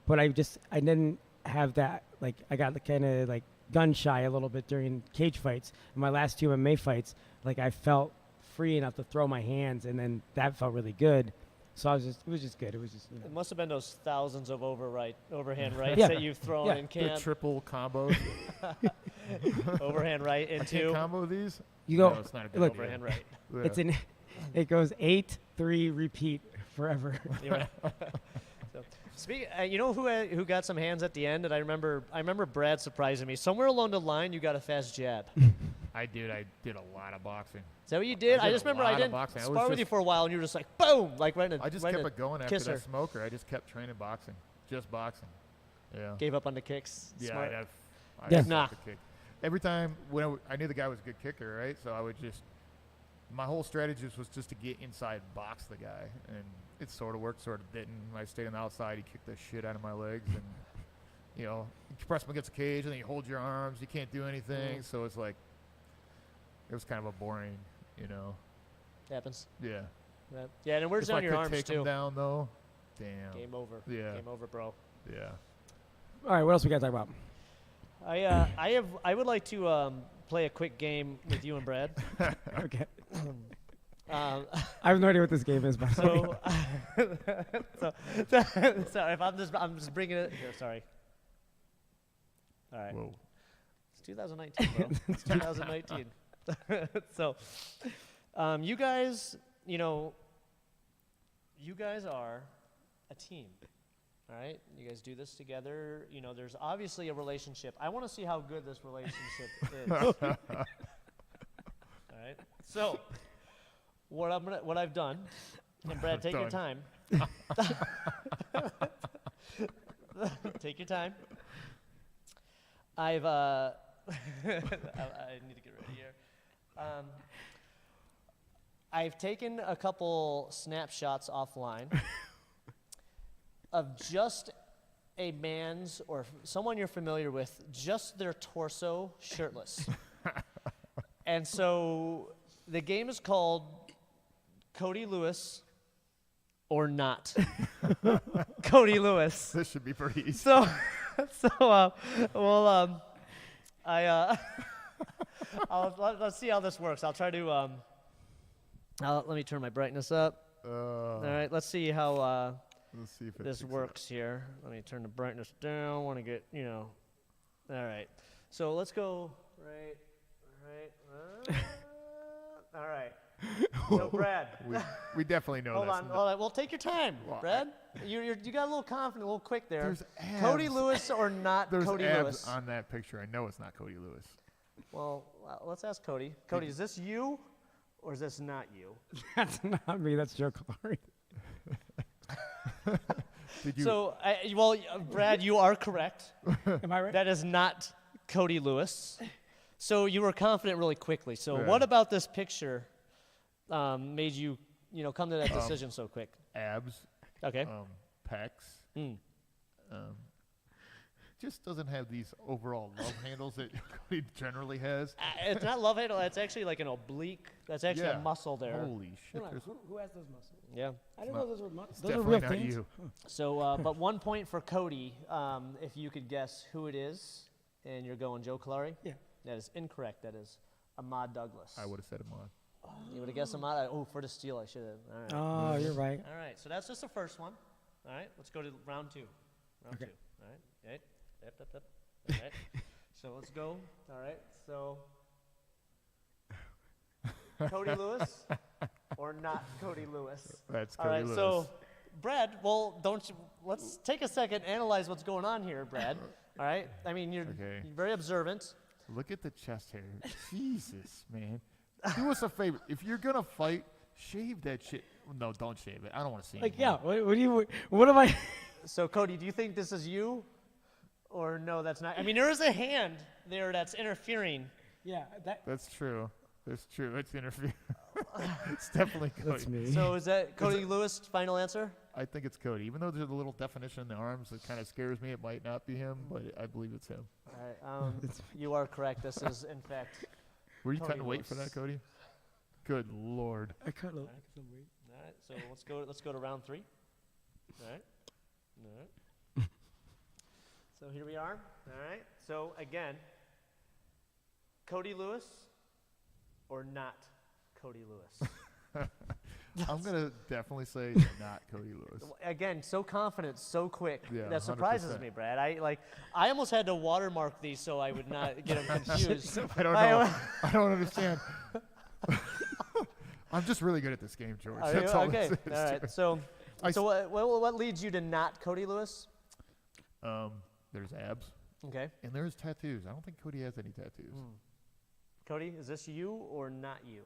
but I didn't have that, like I got kind of like gun shy a little bit during cage fights. In my last 2 MMA fights, like I felt free enough to throw my hands, and then that felt really good. So it was just good. It was just It must have been those thousands of overhand rights Yeah. that you've thrown Yeah. in the camp. triple combos. Overhand right I into can't combo these. you go. No, it's not a good look, idea. overhand right. Yeah. It's it goes 8, 3, repeat forever. You're right. So, you know who got some hands at the end? And I remember Brad surprising me. Somewhere along the line, you got a fast jab. I did a lot of boxing. Is that what you did? I I did just a remember I lot of didn't boxing. I was spar with just- you for a while, and you were just like, boom, like right in. I just right kept in it going after kiss that her. smoker. I just kept training boxing, just boxing. Yeah. Gave up on the kicks. Yeah, Smart. I'd Yeah. have Nah. sucked the kick. Every time when I knew the guy was a good kicker, right? So I would my whole strategy was just to get inside, box the guy, and it sort of worked, sort of didn't. I stayed on the outside. He kicked the shit out of my legs, and you press him against the cage, and then you hold your arms. You can't do anything, so it's like it was kind of a boring, Happens. Yeah. Yeah, and where's If I down your could arms take too? him down though, damn. Game over. Yeah. Game over, bro. Yeah. All right, what else we got to talk about? I would like to play a quick game with you and Brad. Okay. Um, I have no idea what this game is, by the way. so, sorry if I'm just bringing it here. Sorry. All right. Whoa. It's 2019, bro. It's 2019. So, you guys, you guys are a team. All right? You guys do this together. There's obviously a relationship. I want to see how good this relationship is. All right? So, what I've done, and Brad, take your time. Take your time. I need to get ready here. I've taken a couple snapshots offline of just a man's or someone you're familiar with, just their torso shirtless. And so the game is called Cody Lewis or not. Cody Lewis. This should be pretty easy. So let's see how this works. I'll try to let me turn my brightness up. All right, let's see how Let's see if it this picks it up. works here. Let me turn the brightness down. Want to get all right. So let's go right. All right. So Brad, We definitely know hold this. on. Well, take your time, Well, Brad. You got a little confident, a little quick there. There's abs. Cody Lewis or not There's Cody abs Lewis? on that picture. I know it's not Cody Lewis. Well, let's ask Cody. Cody, is this you or is this not you? That's not me. That's Joe Clark. Did you? So, Brad, you are correct. Am I right? That is not Cody Lewis. So you were confident really quickly. So Yeah. what about this picture made you, come to that decision so quick? abs, Okay. pecs. Mm. Just doesn't have these overall love handles that Cody generally has. It's not love handle. It's actually like an oblique. That's actually Yeah. a muscle there. Holy shit! Hold on, There's who has those muscles? Yeah. I didn't not- know those were muscles. it's Those are definitely real not things. you. So, but 1 point for Cody. If you could guess who it is, and you're going Joe Clary. Yeah. That is incorrect. That is Ahmad Douglas. I would have said him on. You would have guessed Ahmad. Oh, for the steal, I should have. All right. Oh, you're right. All right. So that's just the first one. All right. Let's go to round 2. Round Okay. 2. All right. Right. Yep. All right. So let's go. All right. So Cody Lewis or not Cody Lewis? That's All Cody right. Lewis. So Brad, well, don't you? Let's take a second, analyze what's going on here, Brad. All right. I mean, you're Okay. very observant. Look at the chest hair. Jesus, man. Do us a favor. If you're gonna fight, shave that shit. No, don't shave it. I don't want to see Like, it. yeah. What do you? What am I? So Cody, do you think this is you, or no? That's not. I mean, there is a hand there that's interfering. Yeah. That. That's true. That's true. It's interfere. It's definitely Cody. That's me. So is that Cody Lewis? Final answer? I think it's Cody. Even though there's a little definition in the arms that kind of scares me, it might not be him, but I believe it's him. All right. You are correct. This is in fact. Were you Cody cutting weight for Lewis. that, Cody? Good Lord. I cut a All right. So let's go to round 3. All right. All right. So here we are. All right. So again, Cody Lewis or not Cody Lewis? I'm gonna definitely say not Cody Lewis. Again, so confident, so quick. Yeah, That surprises 100%. me, Brad. I almost had to watermark these so I would not get them confused. I don't know. I don't understand. I'm just really good at this game, George. Are That's you? all Okay. this is, All right. George. So, I so what leads you to not Cody Lewis? There's abs Okay. and there's tattoos. I don't think Cody has any tattoos. Cody, is this you or not you?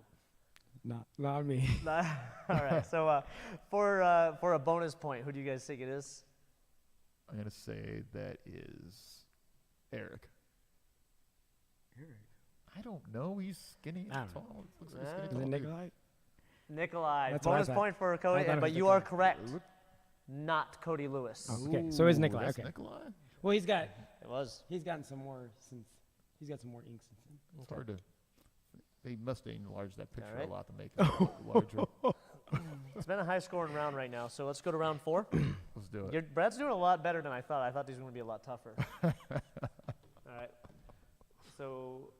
Not me. All right. So for a bonus point, who do you guys think it is? I'm gonna say that is Eric. I don't know. He's skinny and I don't tall. Looks like a Ah. skinny Is tall it dude. Nikolai? Nikolai. That's what I Bonus thought. point for I Cody, thought it but was you are Nikolai. correct. Look- Not Cody Lewis. Oh. Okay, so it's Ooh, Nikolai, that's okay. Nikolai? Well, he's got. It was. He's gotten some more since. He's got some more ink since then. It's hard to. They must have enlarged that picture right. a lot to make it larger. It's been a high-scoring round right now, so let's go to round 4. Let's do it. Brad's doing a lot better than I thought. I thought these were going to be a lot tougher. All right. So,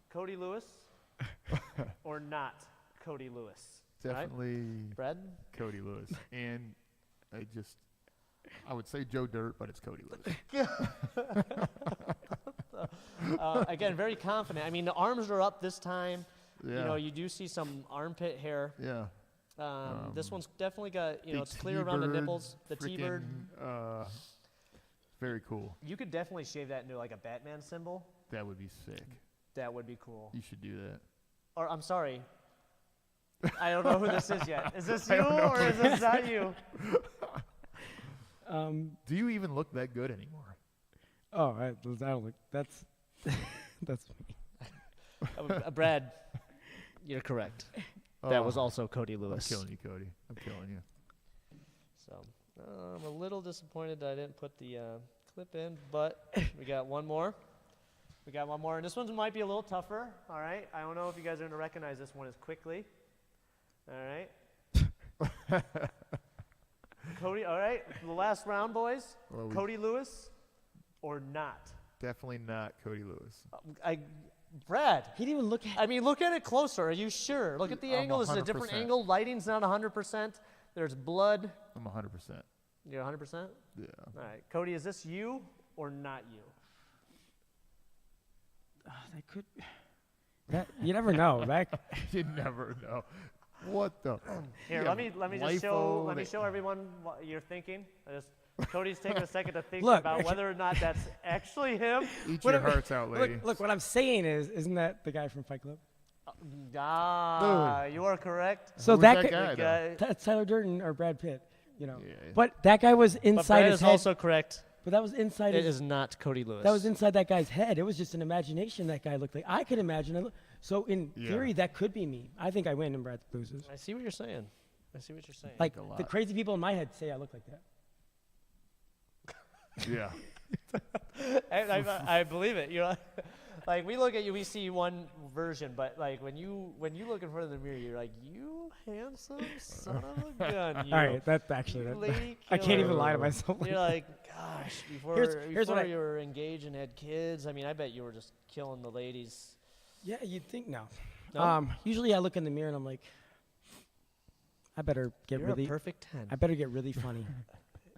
Cody Lewis or not Cody Lewis? All right. Definitely Brad? Cody Lewis. And I would say Joe Dirt, but it's Cody Lewis. Again, very confident. I mean, the arms are up this time. Yeah. You know, you do see some armpit hair. Yeah. This one's definitely got, The it's clear around the T-bird, nipples. The T-bird. freaking, very cool. You could definitely shave that into like a Batman symbol. That would be sick. That would be cool. You should do that. Or, I'm sorry. I don't know who this is yet. Is this I you don't know or who is this not you? Do you even look that good anymore? Oh, I don't look. That's. That's me. Brad, you're correct. That was also Cody Lewis. I'm killing you, Cody. I'm killing you. So I'm a little disappointed that I didn't put the clip in, but we got one more. We got one more, and this one might be a little tougher. All right. I don't know if you guys are going to recognize this one as quickly. All right. Cody. All right. The last round, boys. Well, we- Cody Lewis or not? Definitely not Cody Lewis. Brad. He didn't even look at. I mean, look at it closer. Are you sure? Look at the I'm angle. This is a different 100%. angle. Lighting's not 100%. There's blood. I'm 100%. You're 100%? Yeah. All right. Cody, is this you or not you? That could. That you never know. That. You never know. What the? Here, Yeah, let me just show everyone what you're thinking. Cody's taking a second to think Look. about whether or not that's actually him. Eat What your am- hearts out, lady. Look, what I'm saying is, isn't that the guy from Fight Club? You are correct. So Who's that, that guy, guy? The guy- that's Tyler Durden or Brad Pitt, you know. Yeah. But that guy was but inside Brad his is head. also correct. But that was inside It his. is not Cody Lewis. That was inside that guy's head. It was just an imagination that guy looked like. I could imagine it. So in Yeah. theory, that could be me. I think I win and Brad loses. I see what you're saying. I see what you're saying. Like a the lot. crazy people in my head say I look like that. Yeah. I believe it. You know, like we look at you, we see one version, but like when you look in front of the mirror, you're like, you handsome son of a gun. You, All right, that's actually you that. lady I can't even killer. lie to myself. You're like, gosh, before Here's what you were engaged and had kids. I mean, I bet you were just killing the ladies. Yeah, you'd think no. No? Usually I look in the mirror and I'm like, I better get You're really. a perfect 10. I better get really funny.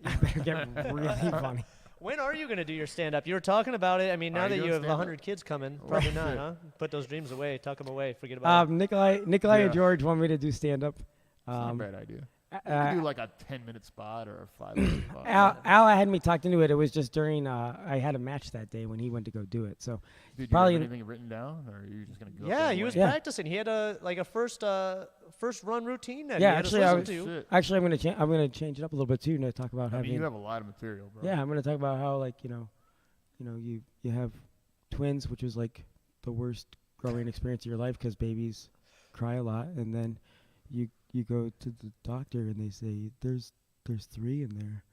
I better get really funny. When are you going to do your stand-up? You were talking about it. I mean, now Are you that doing you have stand-up? 100 kids coming, probably not, huh? Put those dreams away. Tuck them away. Forget about Um, Nikolai Yeah. and George want me to do stand up. It's not a bad idea. You Uh, could do like a 10-minute spot or a 5-minute spot. Al had me talked into it. It was just during I had a match that day when he went to go do it. So Did you probably- have anything written down, or are you just gonna go? it. Yeah, he was Yeah. practicing. He had a first run routine that Yeah, he had actually, to I listen was- to. Shit. actually I'm gonna change it up a little bit too to talk about I having. mean, you have a lot of material, bro. Yeah, I'm gonna talk about how like you have twins, which is like the worst growing experience of your life because babies cry a lot, and then you go to the doctor and they say there's 3 in there,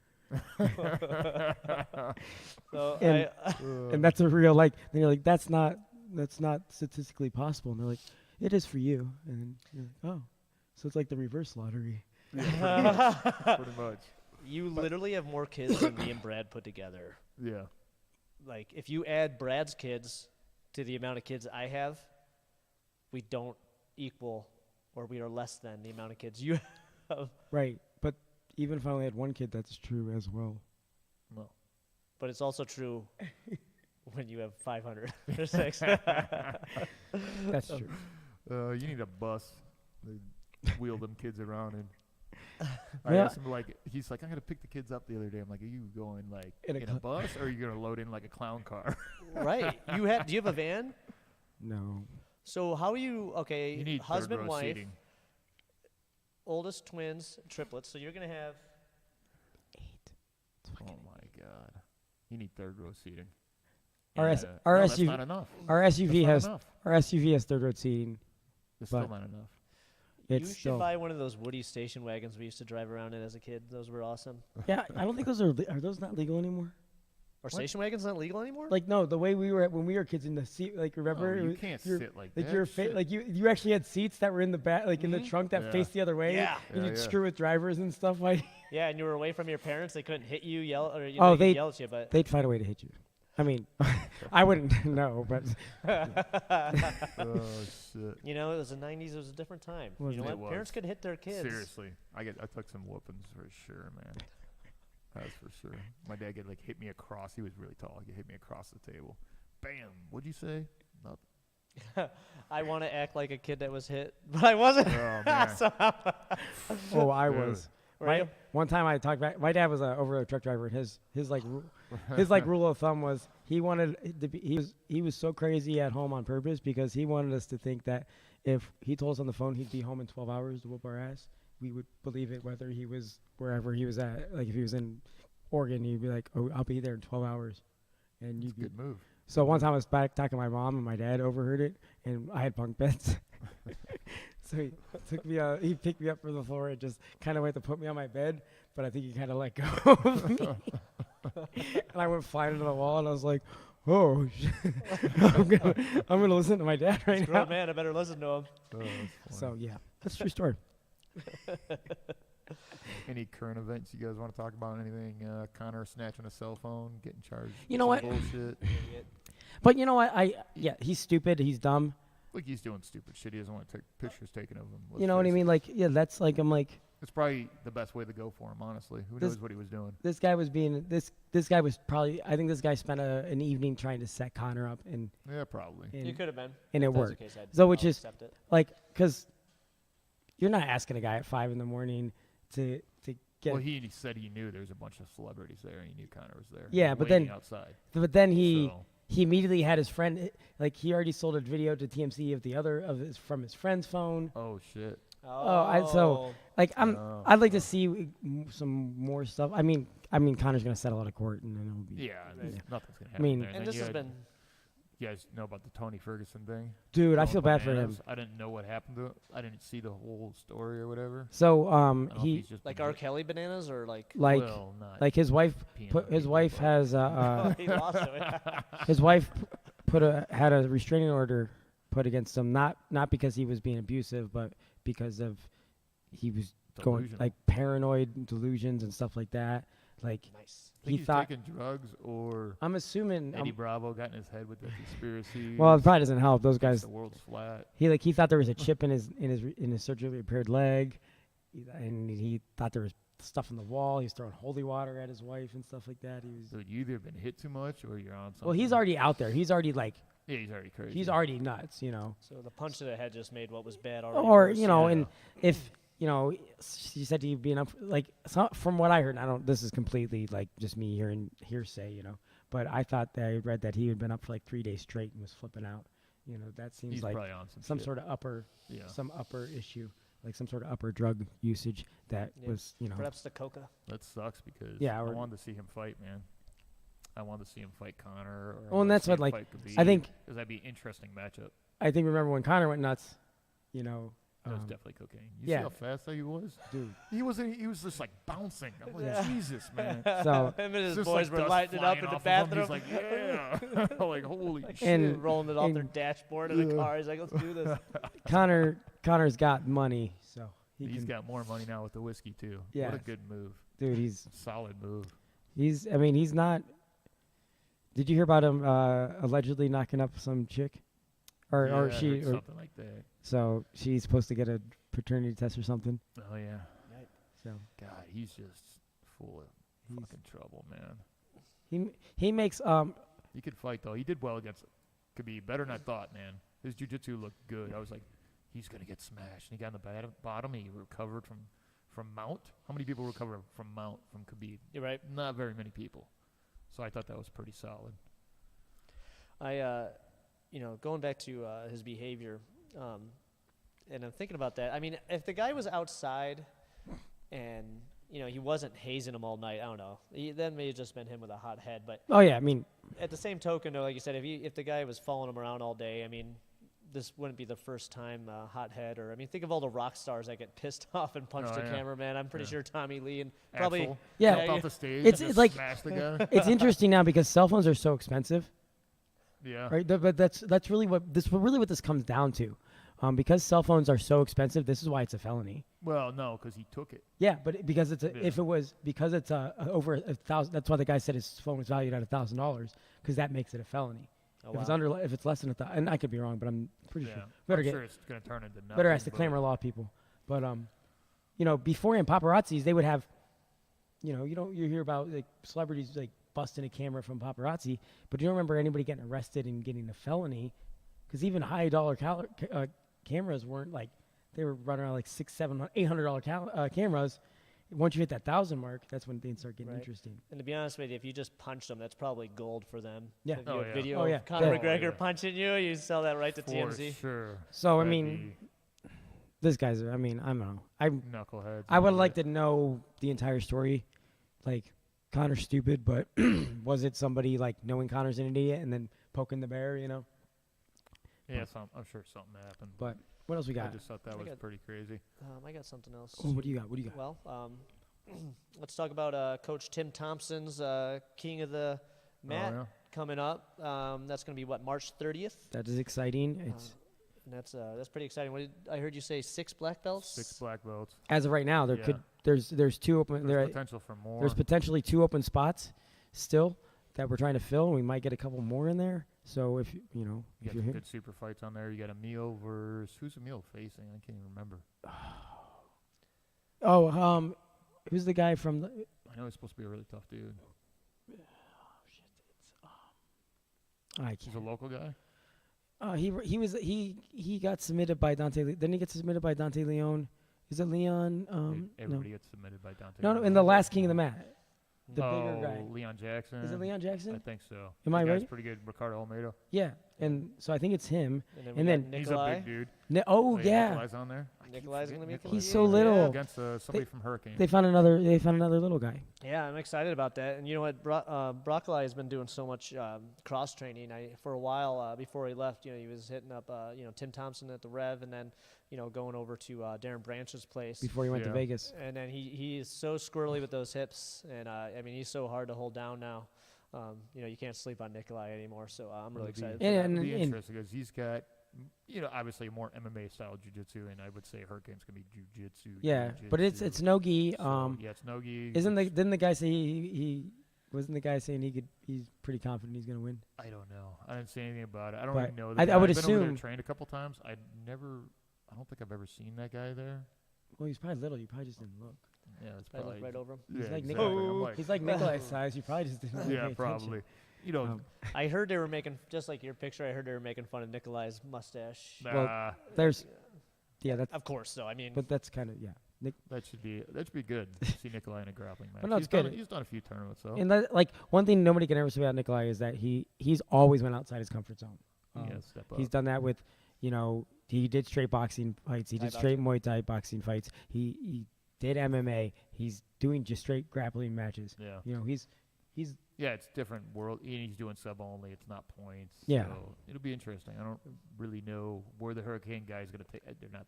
So And- and that's a real like. Then you're like that's not statistically possible, and they're like it is for you, and you're like oh, so it's like the reverse lottery. Pretty much. you literally have more kids than me and Brad put together. Yeah. Like, if you add Brad's kids to the amount of kids I have, we don't equal, or we are less than the amount of kids you have. Right, but even if I only had 1 kid, that's true as well. Well. But it's also true when you have 500 or 6. That's true. You need a bus. They wheel them kids around and. I Yeah. asked him he's like, I'm gonna pick the kids up the other day. I'm like, are you going like In a in a bus, or are you gonna load in like a clown car? Right. Do you have a van? No. So how are you, okay, You need husband, third row wife, seating. oldest twins, triplets, so you're going to have, 8. Oh my god. You need third row seating. Our And, S- no, our that's SUV not enough. Our That's SUV not has enough. our SUV has third row seating. It's but- still not enough. It's you should still buy one of those Woody station wagons we used to drive around in as a kid. Those were awesome. yeah. I don't think those are those not legal anymore. Are station wagons not legal anymore? Like no, the way we were when we were kids in the seat. Like remember, No, it you was- can't you're- sit like like that. your Shit. like you actually had seats that were in the back, like in the Mhm. trunk that Yeah. faced the other way. Yeah. And Yeah, you'd yeah. screw with drivers and stuff. Like Yeah, and you were away from your parents. They couldn't hit you, yell, or Oh, they they- yell at you. But they'd find a way to hit you. I mean, I wouldn't know, but Oh shit. you know, it was the '90s. It was a different time. You Wasn't know it? what? It Parents was. could hit their kids. Seriously, I took some whoopings for sure, man. That's for sure. My dad could hit me across. He was really tall. He hit me across the table. Bam. What'd you say? Nothing. I want to act like a kid that was hit, but I wasn't. Oh man. oh, I Dude. was. Were you? One time I talked back. My dad was a over a truck driver, and his rule of thumb was he wanted to be, he was so crazy at home on purpose because he wanted us to think that if he told us on the phone he'd be home in 12 hours to whoop our ass, we would believe it whether he was wherever he was at. Like if he was in Oregon, he'd be like, "Oh, I'll be there in 12 hours," and you'd be. Good move. So one time I was back talking to my mom, and my dad overheard it, and I had bunk beds. So he took me, he picked me up from the floor and just kind of went to put me on my bed, but I think he kind of let go of me. And I went flying into the wall, and I was like, "Oh, shit. I'm gonna listen to my dad right now." Grown man, I better listen to him. Oh, that's So funny. yeah, that's a true story. Any current events you guys want to talk about? Anything? Connor snatching a cell phone, getting charged. You know with what? some Bullshit. But you know what? Yeah, he's stupid. He's dumb. Like he's doing stupid shit. He doesn't want to take pictures taken of him. You know what I mean? Like, yeah, that's like I'm like It's probably the best way to go for him, honestly. Who This- knows what he was doing? this guy was being this guy was probably I think this guy spent an evening trying to set Connor up and Yeah, probably. You could have been. and it If that's worked. the case, So which I'll is- accept it. Like, cause you're not asking a guy at 5 a.m. to get. Well, he said he knew there was a bunch of celebrities there, and he knew Connor was there. Yeah, but waiting then- outside. But then he So, immediately had his friend like he already sold a video to TMC from his friend's phone. oh shit. So like Oh. I'd like to see some more stuff. I mean Connor's gonna settle out of court and then it'll be. Yeah, Yeah. nothing's gonna I happen mean- there. And then this you has had been You guys know about the Tony Ferguson thing? Dude, I Going feel bad for him. bananas. I didn't know what happened to it. I didn't see the whole story or whatever. So I don't know if he he's just Like been R. hit- Kelly bananas or like. well, not like his wife peeing put on his people, wife but- has He lost it. his wife had a restraining order put against him, not because he was being abusive, but because of he was going Delusional. like paranoid delusions and stuff like that. Like Nice. I think he he's thought. taking drugs, or I'm assuming. Eddie Bravo got in his head with the conspiracy. Well, it probably doesn't help. Those thinks guys. the world's flat. He thought there was a chip in his surgically repaired leg, and he thought there was stuff in the wall. He was throwing holy water at his wife and stuff like that. He was. Dude, you either been hit too much or you're on something. Well, he's already out there. He's already like Yeah, he's already crazy. he's already nuts, you know. So the punch to the head just made what was bad already. Or worse. you know, yeah. and if you know, she said he'd been up like from what I heard. I don't. This is completely like just me hearing hearsay, you know. But I thought that I read that he had been up for like 3 days straight and was flipping out. You know, that seems He's like probably on some shit. sort of upper Yeah. some upper issue, like some sort of upper drug usage that Yeah. was, you know. Perhaps the coca. That sucks because Yeah, I or- wanted to see him fight, man. I wanted to see him fight Connor. Or I Well, and wanted to that's see what, him like, fight Khabib, I think- 'cause that'd be an interesting matchup. I think remember when Connor went nuts, you know. That was definitely cocaine. You yeah. see how fast that he was? Dude. He was just like bouncing. I'm like, Yeah. Jesus, man. So Him and his Just, boys like, were dust lighting it up flying in the off of him. bathroom. He's like, yeah. like, holy shit. And- rolling it off their and- dashboard of the car. He's like, let's do this. Connor's got money, so He's can, got more money now with the whiskey, too. Yeah. What a good move. dude. He's Solid move. I mean, he's not. Did you hear about him allegedly knocking up some chick, or Yeah, or I she? heard Or, something like that. so she's supposed to get a paternity test or something. Oh, yeah. So God, he's just full of He's- fucking trouble, man. he makes He could fight, though. He did well against Khabib. Better than I thought, man. His jiu-jitsu looked good. I was like, he's going to get smashed. And he got in the bottom. He recovered from Mount. How many people recover from Mount from Khabib? You're right. Not very many people. So I thought that was pretty solid. Going back to his behavior, and I'm thinking about that. I mean, if the guy was outside and, he wasn't hazing him all night, I don't know. That may have just been him with a hot head. But oh yeah, I mean at the same token, though, like you said, if the guy was following him around all day, I mean, this wouldn't be the first time hot head. Or, I mean, think of all the rock stars that get pissed off and punch Oh, the yeah. cameraman. I'm pretty Yeah. sure Tommy Lee and probably. Axel Yeah. jumped Yeah, off the stage It's- and it's just like- smashed the guy. it's interesting now because cell phones are so expensive. Yeah. Right, but that's really what this comes down to, because cell phones are so expensive. This is why it's a felony. Well, no, because he took it. Yeah, but because it's Yeah. if it was because it's over 1,000. That's why the guy said his phone was valued at $1,000 because that makes it a felony. Oh, If it's wow. if it's less than 1,000, and I could be wrong, but I'm pretty Yeah. sure. Better I'm get sure it's going to turn into nothing. better ask the but- claimer law people. But beforehand, paparazzis they would have, you hear about like celebrities like busting a camera from paparazzi, but you don't remember anybody getting arrested and getting a felony, because even high dollar cameras weren't like they were running around like $600, $700, $800 cameras. Once you hit that 1,000 mark, that's when things start getting Right. interesting. And to be honest with you, if you just punch them, that's probably gold for them. Yeah. If you Oh, have yeah. video Oh, yeah. of Conor Yeah. McGregor Oh, yeah. punching you sell that right to For TMZ. sure. So I That'd mean, this guy's. I mean, I don't know. be knuckleheads. I would like to know the entire story. Like, Connor's stupid, but was it somebody like knowing Connor's an idiot and then poking the bear? Yeah, I'm sure something happened. But what else we I got? just thought that I was got- pretty crazy. I got something else. Oh, what do you got? What do you got? Well, let's talk about Coach Tim Thompson's King of the Mat Oh, yeah. coming up. That's going to be, March 30th? That is exciting. It's And that's pretty exciting. What did I heard you say 6 black belts? 6 black belts. as of right now, Yeah. there's two open. There's There, potential for more. there's potentially 2 open spots still that we're trying to fill. And we might get a couple more in there. So if you if got you're some here, good super fights on there. You got Emil versus who's Emil facing? I can't even remember. who's the guy from the? I know he's supposed to be a really tough dude. I He's a can't. local guy. He got submitted by Dante. Didn't he get submitted by Dante Leon? Is it Leon? No. Everybody gets submitted by Dante. No, in the last King of the Mat, the bigger guy. Leon Jackson. Is it Leon I Jackson? think so. Am I That guy's right? pretty good. Ricardo Almeida. Yeah, and so I think it's him. And then, And then- we got He's Nikolai. a big dude. Oh Hey, yeah, Nikolai's on there. I Nikolai's going to be Nikolai. He's so Yeah. little. Against somebody from Hurricane. They found another little guy. Yeah, I'm excited about that. And you know what? Broccoli has been doing so much cross training. For a while before he left, he was hitting up Tim Thompson at the Rev, and then going over to Darren Branch's place. Before he went to Yeah. Vegas. And then he is so squirrely with those hips, and I mean he's so hard to hold down now. You can't sleep on Nikolai anymore, so I'm really excited. for And- that. and- It'll be interesting because he's got, obviously more MMA style jiu-jitsu, and I would say Hurricane's gonna be jiu-jitsu. Yeah, but it's jiu-jitsu. no gi. So, yeah, it's no gi. Didn't the guy say he wasn't the guy saying he's pretty confident he's gonna win? I don't know. I didn't say anything about it. I don't But even know. The I guy. would I've been over there assume- trained a couple times. I don't think I've ever seen that guy there. Well, he's probably little. You probably just didn't look. Yeah, that's I look probably right over him. He's yeah, like exactly. Nikolai. I'm like, He's like Nikolai's size. You probably just didn't. Really pay yeah, attention. probably. I heard they were making, just like your picture, I heard they were making fun of Nikolai's mustache. Nah, There's, yeah, that's. Of course, though. I mean, But that's kind of yeah. that should be good. See Nikolai in a grappling match. no, it's He's done good. He's done a few tournaments though. And that, like one thing nobody can ever say about Nikolai is that he's always went outside his comfort zone. Yeah, step up. He's done that with, he did straight boxing fights. He Thai did straight Muay Thai boxing fights. He did MMA. He's doing just straight grappling matches. Yeah. He's Yeah, it's different world. And he's doing sub only. It's not points. Yeah. So it'll be interesting. I don't really know where the Hurricane guy is going to take. They're not.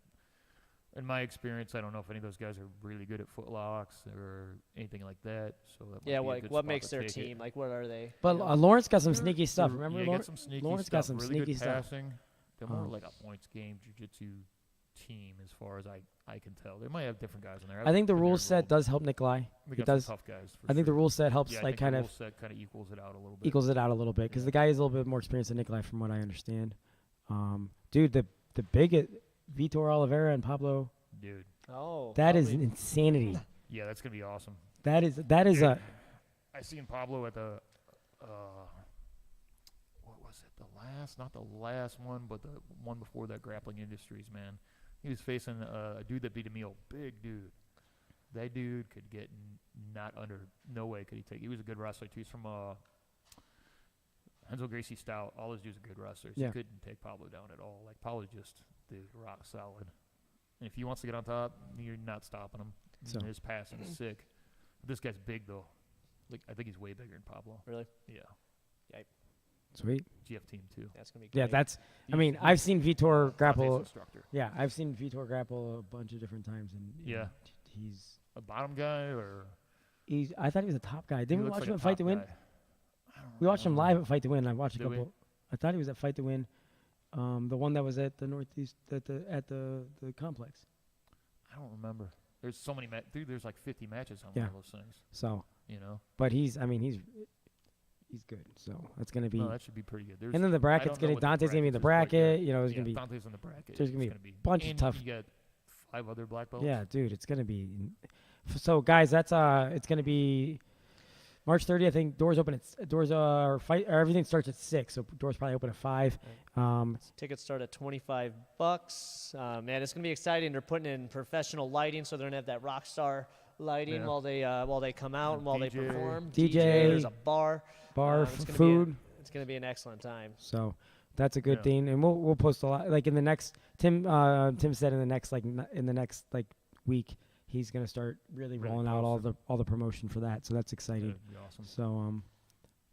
In my experience, I don't know if any of those guys are really good at footlocks or anything like that. So that might yeah, be a like good what spot makes to their take it. team? Like, what are they? but Lawrence got some sneaky stuff. Yeah, Remember you Lawrence? got some sneaky Lawrence stuff. got some really sneaky good stuff. passing. They're more Um, like a points game jiu-jitsu team, as far as I can tell. They might have different guys in there. I think the haven't been rule there set in a does help Nikolai. little bit. it We got does. some tough guys. For I think the sure. rule set helps Yeah, I like think kind the of rule set kind of equals it out a little bit. equals it out a little bit because Yeah. the guy is a little bit more experienced than Nikolai, from what I understand. Dude, the big Vitor Oliveira and Pablo, Dude. Oh, that is probably- insanity. Yeah, that's gonna be awesome. That is Yeah. a I seen Pablo at the what was it? Not the last one, but the one before that, Grappling Industries, man. He was facing a dude that beat him, big dude. That dude could get not under. No way could he take. He was a good wrestler too. He's from Renzo Gracie Stout. All those dudes are good wrestlers. Yeah. He couldn't take Pablo down at all. Like Pablo just dude, rock solid. And if he wants to get on top, you're not stopping him. So- And his passing is sick. But this guy's big though. Like I think he's way bigger than Pablo. Really? Yeah. sweet. GF team too. That's gonna be great. Yeah, that's. I He's- mean, he's I've seen Vitor Dante's grapple. instructor. Yeah, I've seen Vitor grapple a bunch of different times, and Yeah. he's. A bottom guy or I thought he was a top guy. he Didn't we looks watch like him a at Fight top to Win? guy. I don't We watched him know. live at Fight to Win. I watched a Did we? couple. I thought he was at Fight to Win. The one that was at the Northeast at the complex. I don't remember. There's so many dude. There's like 50 matches on Yeah. one of those things. So, You know. but he's good. So that's gonna be. No, that should be pretty good. There's, and then the I bracket's don't know gonna what the Dante's gonna be in the bracket is quite yet. bracket. There's Yeah, gonna be Dante's in the bracket. there's gonna It's be bunch of and tough. You got 5 other black belts. Yeah, dude, it's gonna be. So guys, that's it's gonna be March 30th. I think doors open at everything starts at 6. So doors probably open at 5. Tickets start at $25. Man, it's gonna be exciting. They're putting in professional lighting, so they're gonna have that rock star lighting Yeah. while they come out and while they DJ. perform. DJ. There's a bar. Bar It's gonna be food. It's gonna be an excellent time. So that's a good Yeah. thing, and we'll post a lot. Like in the next, Tim said in the next week, he's gonna start really Really rolling out posting. all the promotion for that. So that's exciting. That'd be awesome. So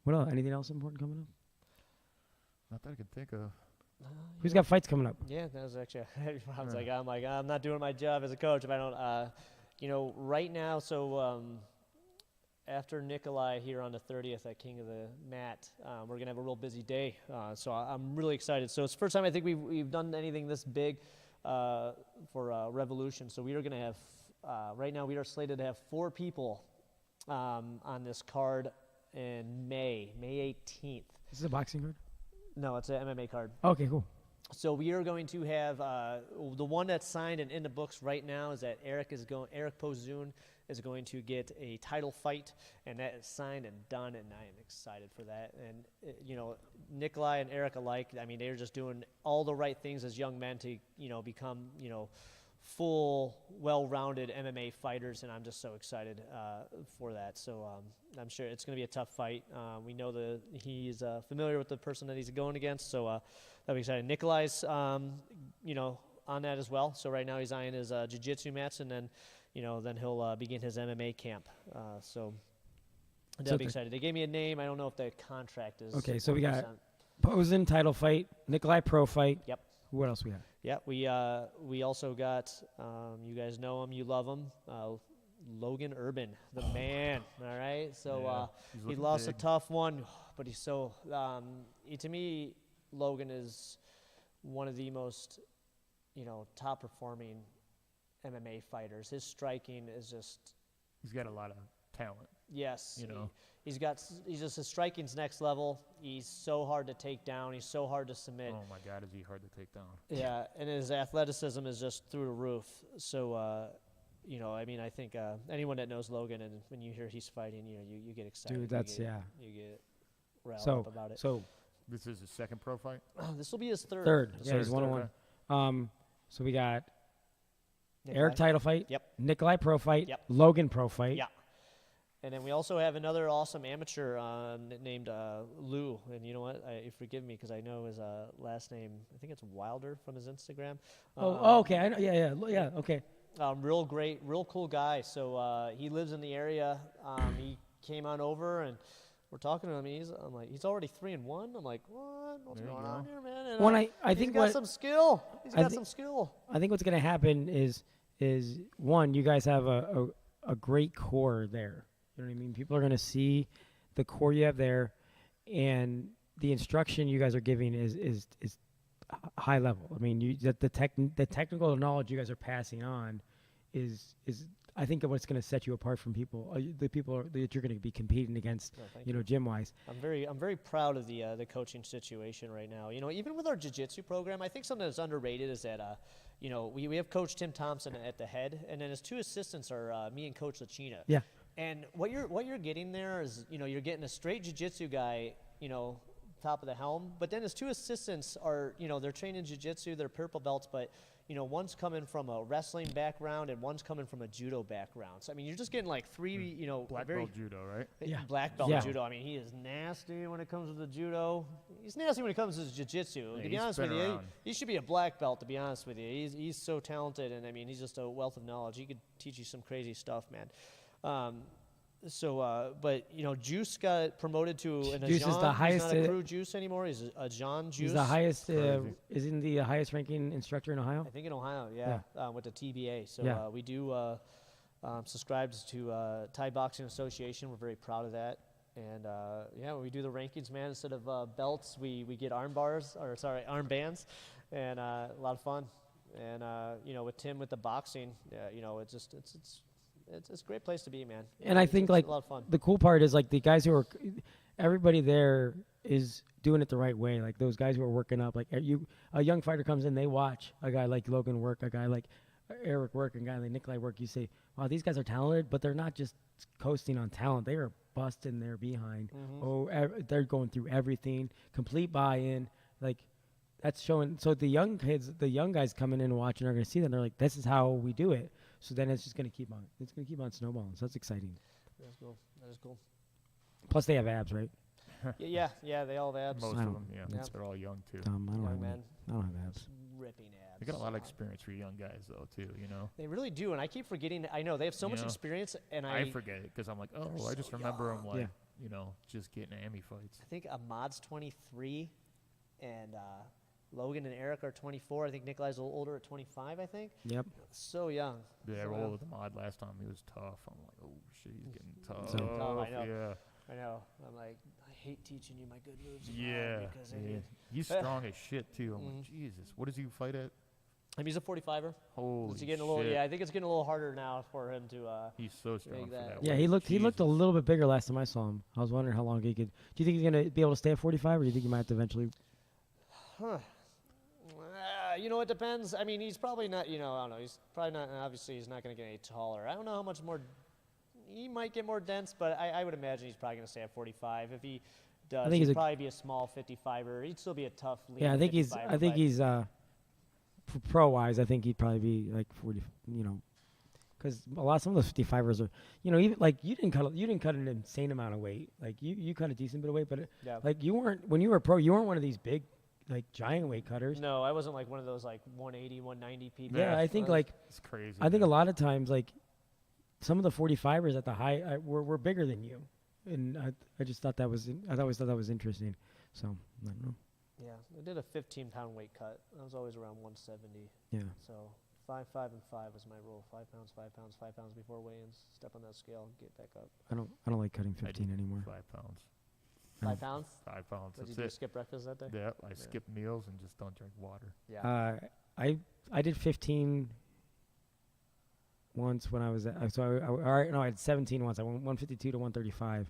what else? Anything else important coming up? Not that I can think of. Who's got fights coming up? Yeah, that was actually. I was Yeah. I'm not doing my job as a coach if I don't. Right now, so after Nikolai here on the 30th at King of the Mat, we're gonna have a real busy day. So I'm really excited. So it's the first time I think we've done anything this big for Revolution. So we are gonna have right now we are slated to have 4 people on this card in May 18th. This is a boxing card. No, it's an MMA card. Okay, cool. So we are going to have the one that's signed and in the books right now is that Eric Pozun is going to get a title fight, and that is signed and done, and I am excited for that. And Nikolai and Eric alike, I mean, they're just doing all the right things as young men to become full, well-rounded MMA fighters, and I'm just so excited for that. So I'm sure it's going to be a tough fight. We know he's familiar with the person that he's going against, so that'll be exciting. Nikolai's, on on that as well. So right now he's eyeing his jiu-jitsu mats, and then, then he'll begin his MMA camp. So that'll be excited. They gave me a name. I don't know if the contract is. Okay, so we got 100%. Posen title fight, Nikolai pro fight. Yep. What else we have? Yeah, we also got, you guys know him, you love him, Logan Urban, the man. All right, so he's he looking lost big. a tough one, but he's so. To me, Logan is one of the most, top performing MMA fighters. His striking is just. He's got a lot of talent. Yes. You know. He's just his striking's next level. He's so hard to take down. He's so hard to submit. Oh my God, is he hard to take down? Yeah, and his athleticism is just through the roof. So, I think anyone that knows Logan, and when you hear he's fighting, you get excited. Dude, that's you get riled So up about it. so This is his second pro fight. This will be his third. third. His Yeah, he's third, 1-on-1. So we got Nikolai. Eric title fight. Yep. Nikolai pro fight. Yep. Logan pro fight. Yeah. And then we also have another awesome amateur named Lou. And you know what? Forgive me because I know his last name. I think it's Wilder from his Instagram. Okay. I know. Yeah. Okay. Real great, real cool guy. So he lives in the area. He came on over and we're talking to him. I'm like, he's already 3-1. I'm like, what? What's There you going go. on here, man? And When I he's think got what some skill. He's I got thi- some skill. I think what's gonna happen is one, you guys have a great core there. You know what I mean? People are gonna see the core you have there, and the instruction you guys are giving is high level. I mean, the technical knowledge you guys are passing on is I think what's going to set you apart from people, the people that you're going to be competing against, No, thank you. gym wise. I'm very proud of the coaching situation right now. Even with our jiu-jitsu program, I think something that's underrated is that we have Coach Tim Thompson at the head, and then his two assistants are me and Coach Lachina. Yeah. And what you're getting there is you're getting a straight jiu-jitsu guy, top of the helm, but then his two assistants are they're trained in jiu-jitsu, they're purple belts, but one's coming from a wrestling background and one's coming from a judo background. So I mean, you're just getting like three, Black very belt judo, right? Yeah. black belt Yeah. judo. I mean, he is nasty when it comes to the judo. He's nasty when it comes to his jiu-jitsu. Yeah, To be he's honest with been you, around. he should be a black belt. To be honest with you, he's so talented, and I mean, he's just a wealth of knowledge. He could teach you some crazy stuff, man. But Juice got promoted to an Juice is Ajan. the highest, He's not a crew Juice anymore. He's a John Juice. He's the highest, Crazy. isn't the highest ranking instructor in Ohio? I think in Ohio, with the TBA. So Yeah. we do subscribe to Thai Boxing Association. We're very proud of that. And when we do the rankings, man, instead of belts, we get armbands, and a lot of fun. And with Tim with the boxing, it's a great place to be, man. And I think it's like a lot of fun. the cool part is like the guys who are, everybody there is doing it the right way. Like those guys who are working up, like a young fighter comes in, they watch a guy like Logan work, a guy like Eric work, and a guy like Nikolai work. You say, wow, these guys are talented, but they're not just coasting on talent. They are busting their behind. They're going through everything, complete buy-in. Like that's showing. So the young kids, the young guys coming in and watching are going to see that. And they're like, this is how we do it. So then it's just going to keep on. It's going to keep on snowballing. So that's exciting. That's cool. That is cool. Plus they have abs, right? Yeah, they all have abs. Most I of don't- them, yeah. yeah. They're all young too. I don't Young have men. I don't have abs. Ripping abs. They got a lot of experience for young guys though too. They really do, and I keep forgetting. I know they have so much Yeah. experience, and I forget it because I'm like, oh, I just so remember them like, Yeah. just getting Amy fights. I think Ahmad's 23, and Logan and Eric are 24. I think Nikolai's a little older at 25. I think Yep. so young. Yeah, I So rolled young. with Ahmad last time. He was tough. I'm like, oh shit, he's getting tough. So- Tough, I know. Yeah. I know. I'm like, I hate teaching you my good moves. Ahmad, Yeah. because yeah. He's strong as shit too. I'm Mhm. like, Jesus, what does he fight at? I mean, he's a 45er. Holy It's getting shit. a little. Yeah, I think it's getting a little harder now for him to. He's so strong for that. that. Yeah, weight. he looked a Jesus. little bit bigger last time I saw him. I was wondering how long he could. Do you think he's gonna be able to stay at 45, or do you think he might have to eventually? It depends. I mean, he's probably not. I don't know. He's probably not. Obviously, he's not going to get any taller. I don't know how much more. He might get more dense, but I would imagine he's probably going to stay at 45. If he does, think he's he'd a- probably be a small 55er. He'd still be a tough. Yeah, I think he's. 55er, I think but- he's. Pro wise, I think he'd probably be like 40. Because some of those 55ers are. Even like you didn't cut an insane amount of weight. Like you cut a decent bit of weight, but Yeah. like you weren't when you were pro. You weren't one of these big like giant weight cutters. No, I wasn't like one of those like 180, 190 people. Yeah, I think like It's crazy. I think a man. lot of times like some of the 45ers at the high were bigger than you, and I just thought that was I always thought that was interesting. So I don't know. Yeah, I did a 15-pound weight cut. I was always around 170. Yeah. So 5, 5, and 5 was my rule. 5 pounds, 5 pounds, 5 pounds before weigh-ins. Step on that scale, get back up. I don't like cutting I 15 do anymore. 5 pounds. 5 pounds? 5 pounds. Did you That's do it. skip breakfast that day? Yeah, I skip meals and just don't drink water. Yeah. I did 15 once when I was at, I had 17 once. I went 152 to 135,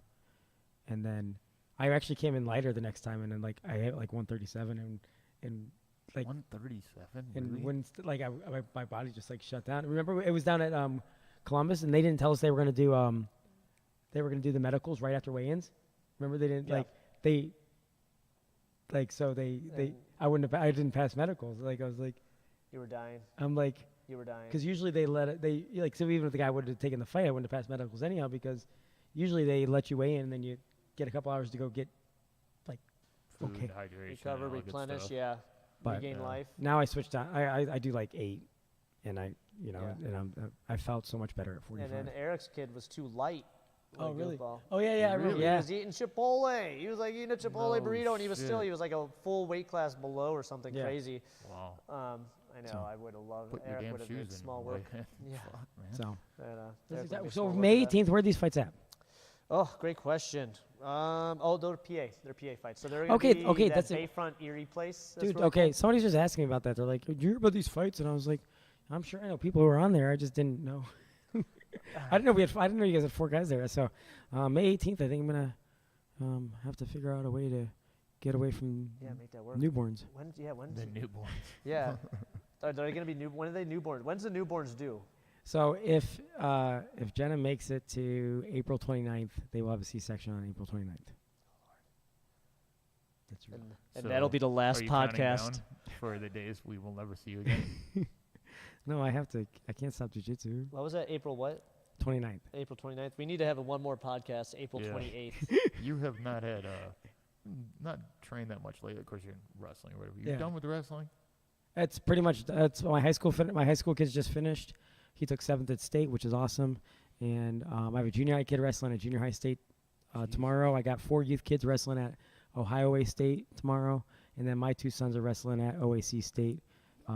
and then I actually came in lighter the next time, and then like I hit like 137, and like 137. and Really? when my body just like shut down. Remember it was down at Columbus, and they didn't tell us they were gonna do the medicals right after weigh-ins. Remember they didn't Yeah. they And I didn't pass medicals. Like I was like you were dying. I'm like. You were dying. Because usually they let it, so even if the guy would have taken the fight, I wouldn't have passed medicals anyhow, because usually they let you weigh in and then you get a couple hours to go get, like, Food, okay. hydration, Recover, all that good replenish, stuff. yeah. But, Regain yeah. life. now I switched down. I do like 8, and I, Yeah. and I felt so much better at 45. And then Eric's kid was too light. Oh, like really? goofball. Oh, yeah, I remember. Really? He Yeah. was eating Chipotle. He was like eating a Chipotle No burrito, and he was shit. he was like a full weight class below or something Yeah. crazy. Wow. I know. So- I would have loved. Put your Eric damn would have made shoes in. small boy. work. Yeah. Fuck, man. So, And, this Eric is would've that- made so small work May of that. 18th, where are these fights at? Oh, great question. They're PA. They're PA fights. So they're gonna Okay, be okay, that that's it. Bayfront Erie place. That's Dude, really okay, cool. somebody's just asking me about that. They're like, "Did you hear about these fights?" And I was like, "I'm sure I know people who are on there. I just didn't know." I didn't know I didn't know you guys had 4 guys there. So May 18th, I think I'm gonna have to figure out a way to get away from Yeah, make that work. newborns. When? The newborns. Yeah. Are they gonna be new? When are they newborns? When's the newborns due? So if Jenna makes it to April 29th, they will have a C-section on April 29th. That's real. And So, that'll be the last Are you counting podcast. down for the days we will never see you again? No, I can't stop jiu-jitsu. What was that? April what? 29th. April 29th. We need to have one more podcast. April Yeah. 28th. You have not had not trained that much lately. Of course, you're in wrestling or whatever. You Yeah. done with the wrestling? It's pretty much that's my high school. My high school kid's just finished. He took 7th at state, which is awesome. And I have a junior high kid wrestling at junior high state Jeez. tomorrow. I got 4 youth kids wrestling at Ohio A State tomorrow, and then my 2 sons are wrestling at OAC State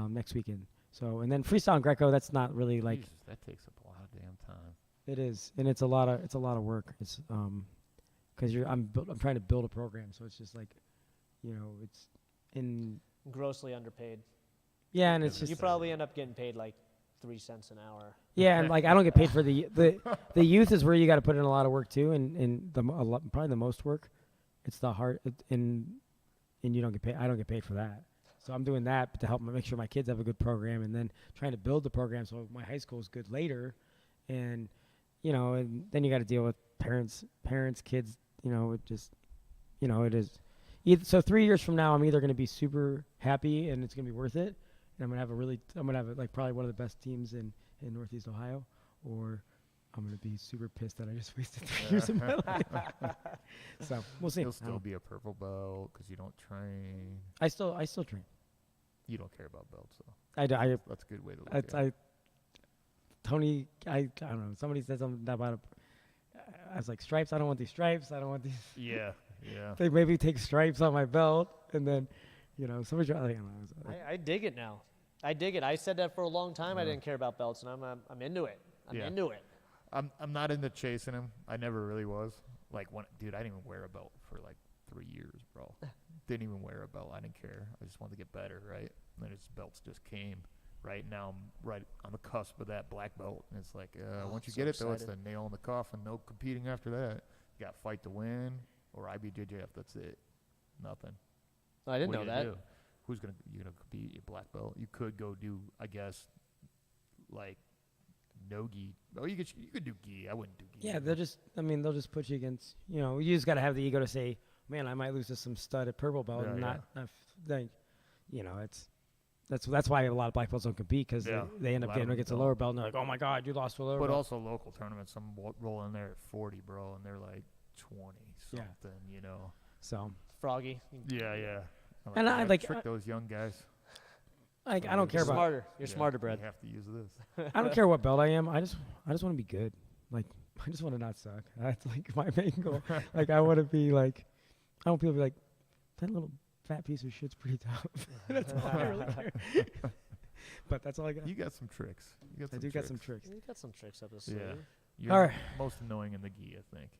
next weekend. So, and then freestyle and Greco. That's not really like Jesus, that takes up a lot of damn time. it is, and it's a lot of work. It's because I'm trying to build a program, so it's just like, it's in Grossly underpaid. yeah, and it's Because just You probably end up getting paid like 3 cents an hour. yeah, and like I don't get paid for the youth is where you got to put in a lot of work too, and probably the most work. It's the hard and you don't get paid. I don't get paid for that, so I'm doing that to help make sure my kids have a good program, and then trying to build the program so my high school is good later, and and then you got to deal with parents, kids. It just it is. So 3 years from now, I'm either going to be super happy and it's going to be worth it, and I'm going to have like probably one of the best teams in Northeast Ohio, or I'm going to be super pissed that I just wasted 3 years of my life. So we'll see. You'll I still don't- be a purple belt because you don't train. I still train. You don't care about belts, though. I do. That's a good way to look I, at it. I Tony, I don't know. Somebody said something about I was like, stripes. I don't want these stripes. I don't want these. Yeah, yeah. They maybe take stripes on my belt, and then, somebody. I don't know. I dig it now. I dig it. I said that for a long time. I Yeah. didn't care about belts, and I'm into it. I'm Yeah. into it. I'm not into chasing him. I never really was. Like dude, I didn't even wear a belt for like 3 years, bro. Didn't even wear a belt. I didn't care. I just wanted to get better, right? And then his belts just came. Right now, I'm right on the cusp of that black belt, and it's like once you so get it, though, it's excited. the nail in the coffin. No competing after that. You got fight to win or IBJJF. That's it. Nothing. I didn't What know are you that. gonna do? You gonna compete a black belt? You could go do, I guess, like no gi. Oh, you could do gi. I wouldn't do gi. Yeah, they'll just put you against. You just got to have the ego to say, man, I might lose to some stud at purple belt, Yeah, and yeah. not like, it's. That's why a lot of black belts don't compete, because Yeah, they end a up lot of getting them against a don't. lower belt, and they're like, oh my god, you lost to a lower But belt. also local tournaments, some roll in there at 40, bro, and they're like 20 Yeah. something, So Froggy. Yeah, yeah. I'm And I "Yeah, like- trick those young guys. Like, I You're don't care You're about. smarter. You're Yeah, smarter, Brad. You have to use this. I don't care what belt I am. I just want to be good. Like, I just want to not suck. That's like my main goal. Like, I want to be like, I want people to be like, that little fat piece of shit's pretty tough. That's all I really care. But that's all I got. You got some tricks. You got I some do tricks. got some tricks. You got some tricks up this Yeah. sleeve. You're All right. most annoying in the gi, I think.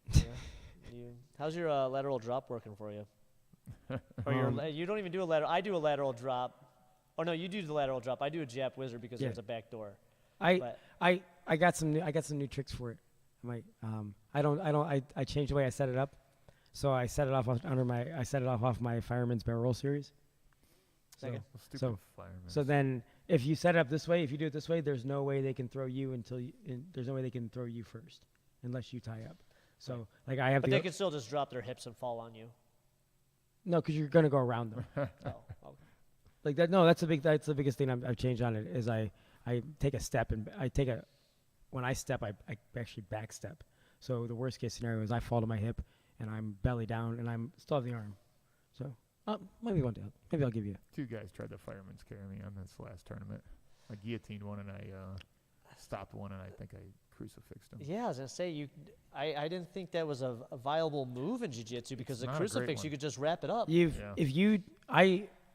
Yeah. How's your lateral drop working for you? Or Um, you don't even do a lateral. I do a lateral drop. Oh no, you do the lateral drop. I do a Jap Wizard because Yeah. there's a back door. I But I got some new tricks for it. I might I changed the way I set it up. So I set it off off my Fireman's Barrel Roll series. So, Second. Stupid So- firemen. so then if you set it up this way, if you do it this way, there's no way they can throw you there's no way they can throw you first unless you tie up. So like I have But to they can still just drop their hips and fall on you. no, because you're gonna go around them. Oh, okay. Like that. No, that's the biggest thing I've changed on it is I take a step and when I step I actually back step. So the worst case scenario is I fall to my hip and I'm belly down and I'm still have the arm. So maybe one day maybe I'll give you. 2 guys tried to fireman's carry me on this last tournament. I guillotined one and I stopped one and I think I crucifixed him. Yeah, I was gonna say I didn't think that was a viable move in jiu-jitsu because the not a great crucifix you one. could just wrap it up. Yeah.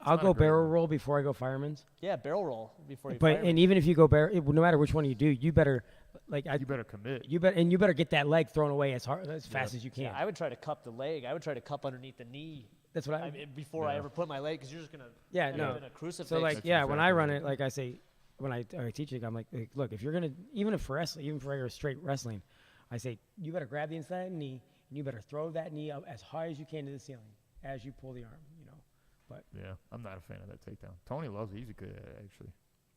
I'll not go a great barrel one. roll before I go fireman's. Yeah, barrel roll before you. But fire and even if you go barrel, no matter which one you do, you better You better commit. you better get that leg thrown away as fast as you can. Yeah, I would try to cup the leg. I would try to cup underneath the knee That's what I mean, before I Yeah. ever put my leg, because you're just gonna Yeah, end no. up in a crucifix. So like, That's yeah, when I exactly run right. it, like I say, when I teach it, I'm like, look, if you're gonna, even if for wrestling, even for regular straight wrestling, I say you better grab the inside of the knee and you better throw that knee up as high as you can to the ceiling as you pull the arm. You know, Yeah, I'm not a fan of that takedown. Tony loves it. He's good at it, actually.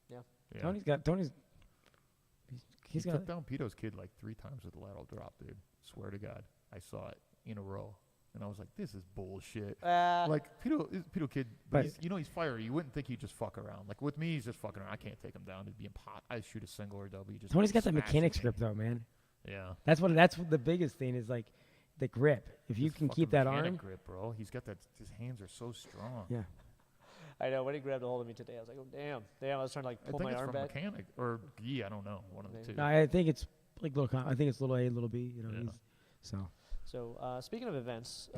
Yeah. Tony's He got took down Pito's kid like 3 times with a lateral drop, dude. Swear to God. I saw it in a row. And I was like, this is bullshit. Like, Pito kid, But- he's fiery. You wouldn't think he'd just fuck around. Like, with me, he's just fucking around. I can't take him down. It'd be impossible. I'd shoot a single or double. Just Tony's got that smash mechanics him. grip though, man. Yeah. That's what the biggest thing is, like the grip. If you His can fucking keep that mechanic arm, grip, bro. He's got that. His hands are so strong. yeah. I know when he grabbed a hold of me today, I was like, oh damn. I was trying to like I pull think my it's arm from back. mechanic or gi. I don't know. One of the Maybe. two. No, I think it's like little. I think it's little A, little B. You know, Yeah. so So speaking of events,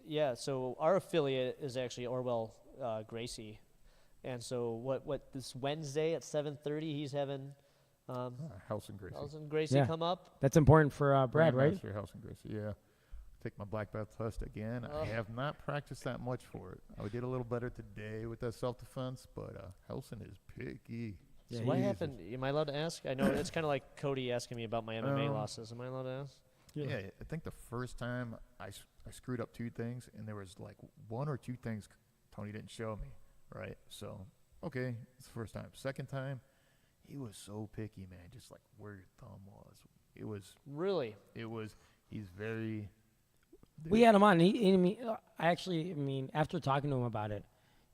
yeah. So our affiliate is actually Orwell Gracie, and so what this Wednesday at 7:30 he's having House and Gracie. Elson Gracie Yeah. come up. that's important for Brad, right? Grandmaster House and Gracie. Yeah. Take my black belt test again. Oh. I have not practiced that much for it. I did a little better today with that self-defense, but Helson is picky. Yeah, So what he- happened? Am I allowed to ask? I know it's kind of like Cody asking me about my MMA Um, losses. Am I allowed to ask? Yeah. I think the first time I screwed up 2 things, and there was like 1 or 2 things Tony didn't show me, right? So, okay, it's the first time. Second time, he was so picky, man, just like where your thumb was. Really? He's very... We had him on. I mean, after talking to him about it,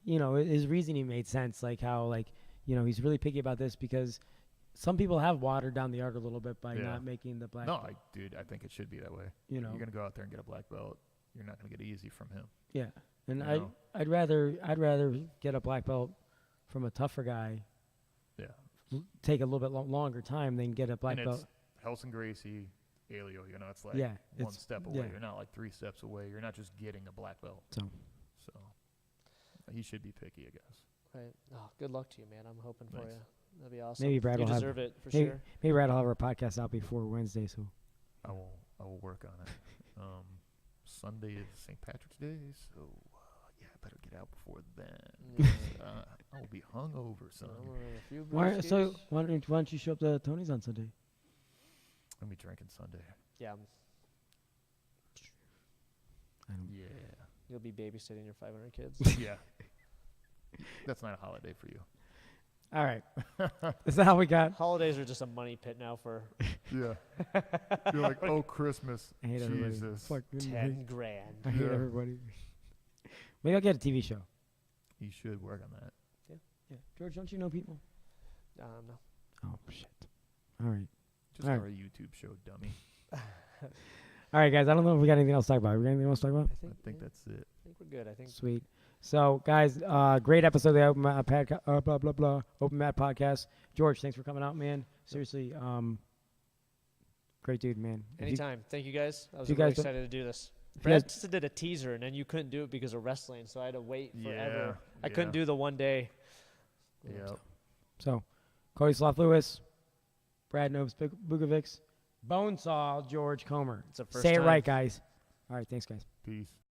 you know, his reasoning made sense. Like how, like, you know, he's really picky about this because some people have watered down the art a little bit by Yeah. not making the black. No, belt, I think it should be that way. you know, You're going to go out there and get a black belt. You're not going to get it easy from him. yeah. And you I, know? I'd rather get a black belt from a tougher guy, Yeah. take a little bit longer time than get a black and belt. it's Helson Gracie, Alio, you know, it's like Yeah, one it's- step away. yeah. You're not like 3 steps away. You're not just getting a black belt. So So he should be picky, I guess. Right. Oh, good luck to you, man. I'm hoping for Nice. you. That'd be awesome. maybe Brad you will have deserve it for maybe, sure. maybe Brad will have our podcast out before Wednesday. So I will work on it. Sunday is St. Patrick's Day, so yeah, I better get out before then. Yeah. I will be hungover, son. I'm gonna have a few so brewskis. why don't you show up to Tony's on Sunday? I'll be drinking Sunday. Yeah, Yeah. you'll be babysitting your 500 kids. Yeah. That's not a holiday for you. All right, is that all we got? Holidays are just a money pit now for Yeah. You're like, oh, Christmas. I hate everybody. Jesus. Fucking hate- 10 grand. I hate Yeah. everybody. Maybe I'll get a TV show. You should work on that. Yeah, George, don't you know people? No. Oh shit! All right, Just All start right. a YouTube show, dummy. all right, guys. I don't know if we got anything else to talk about. We got anything else to talk about? I think that's it. I think we're good. I think Sweet. So, guys, great episode of the Open Mat, Open Mat podcast. George, thanks for coming out, man. Seriously, great dude, man. If you- Anytime. Thank you guys. I was you really guys don't- excited to do this. you Brad guys- just did a teaser, and then you couldn't do it because of wrestling, so I had to wait forever. Yeah, I couldn't yeah. do the one day. Yep. So, Cody Sloth Lewis, Brad Novus Bukovics, Bonesaw George Comer. It's the first Say it time. right, guys. All right, thanks, guys. Peace.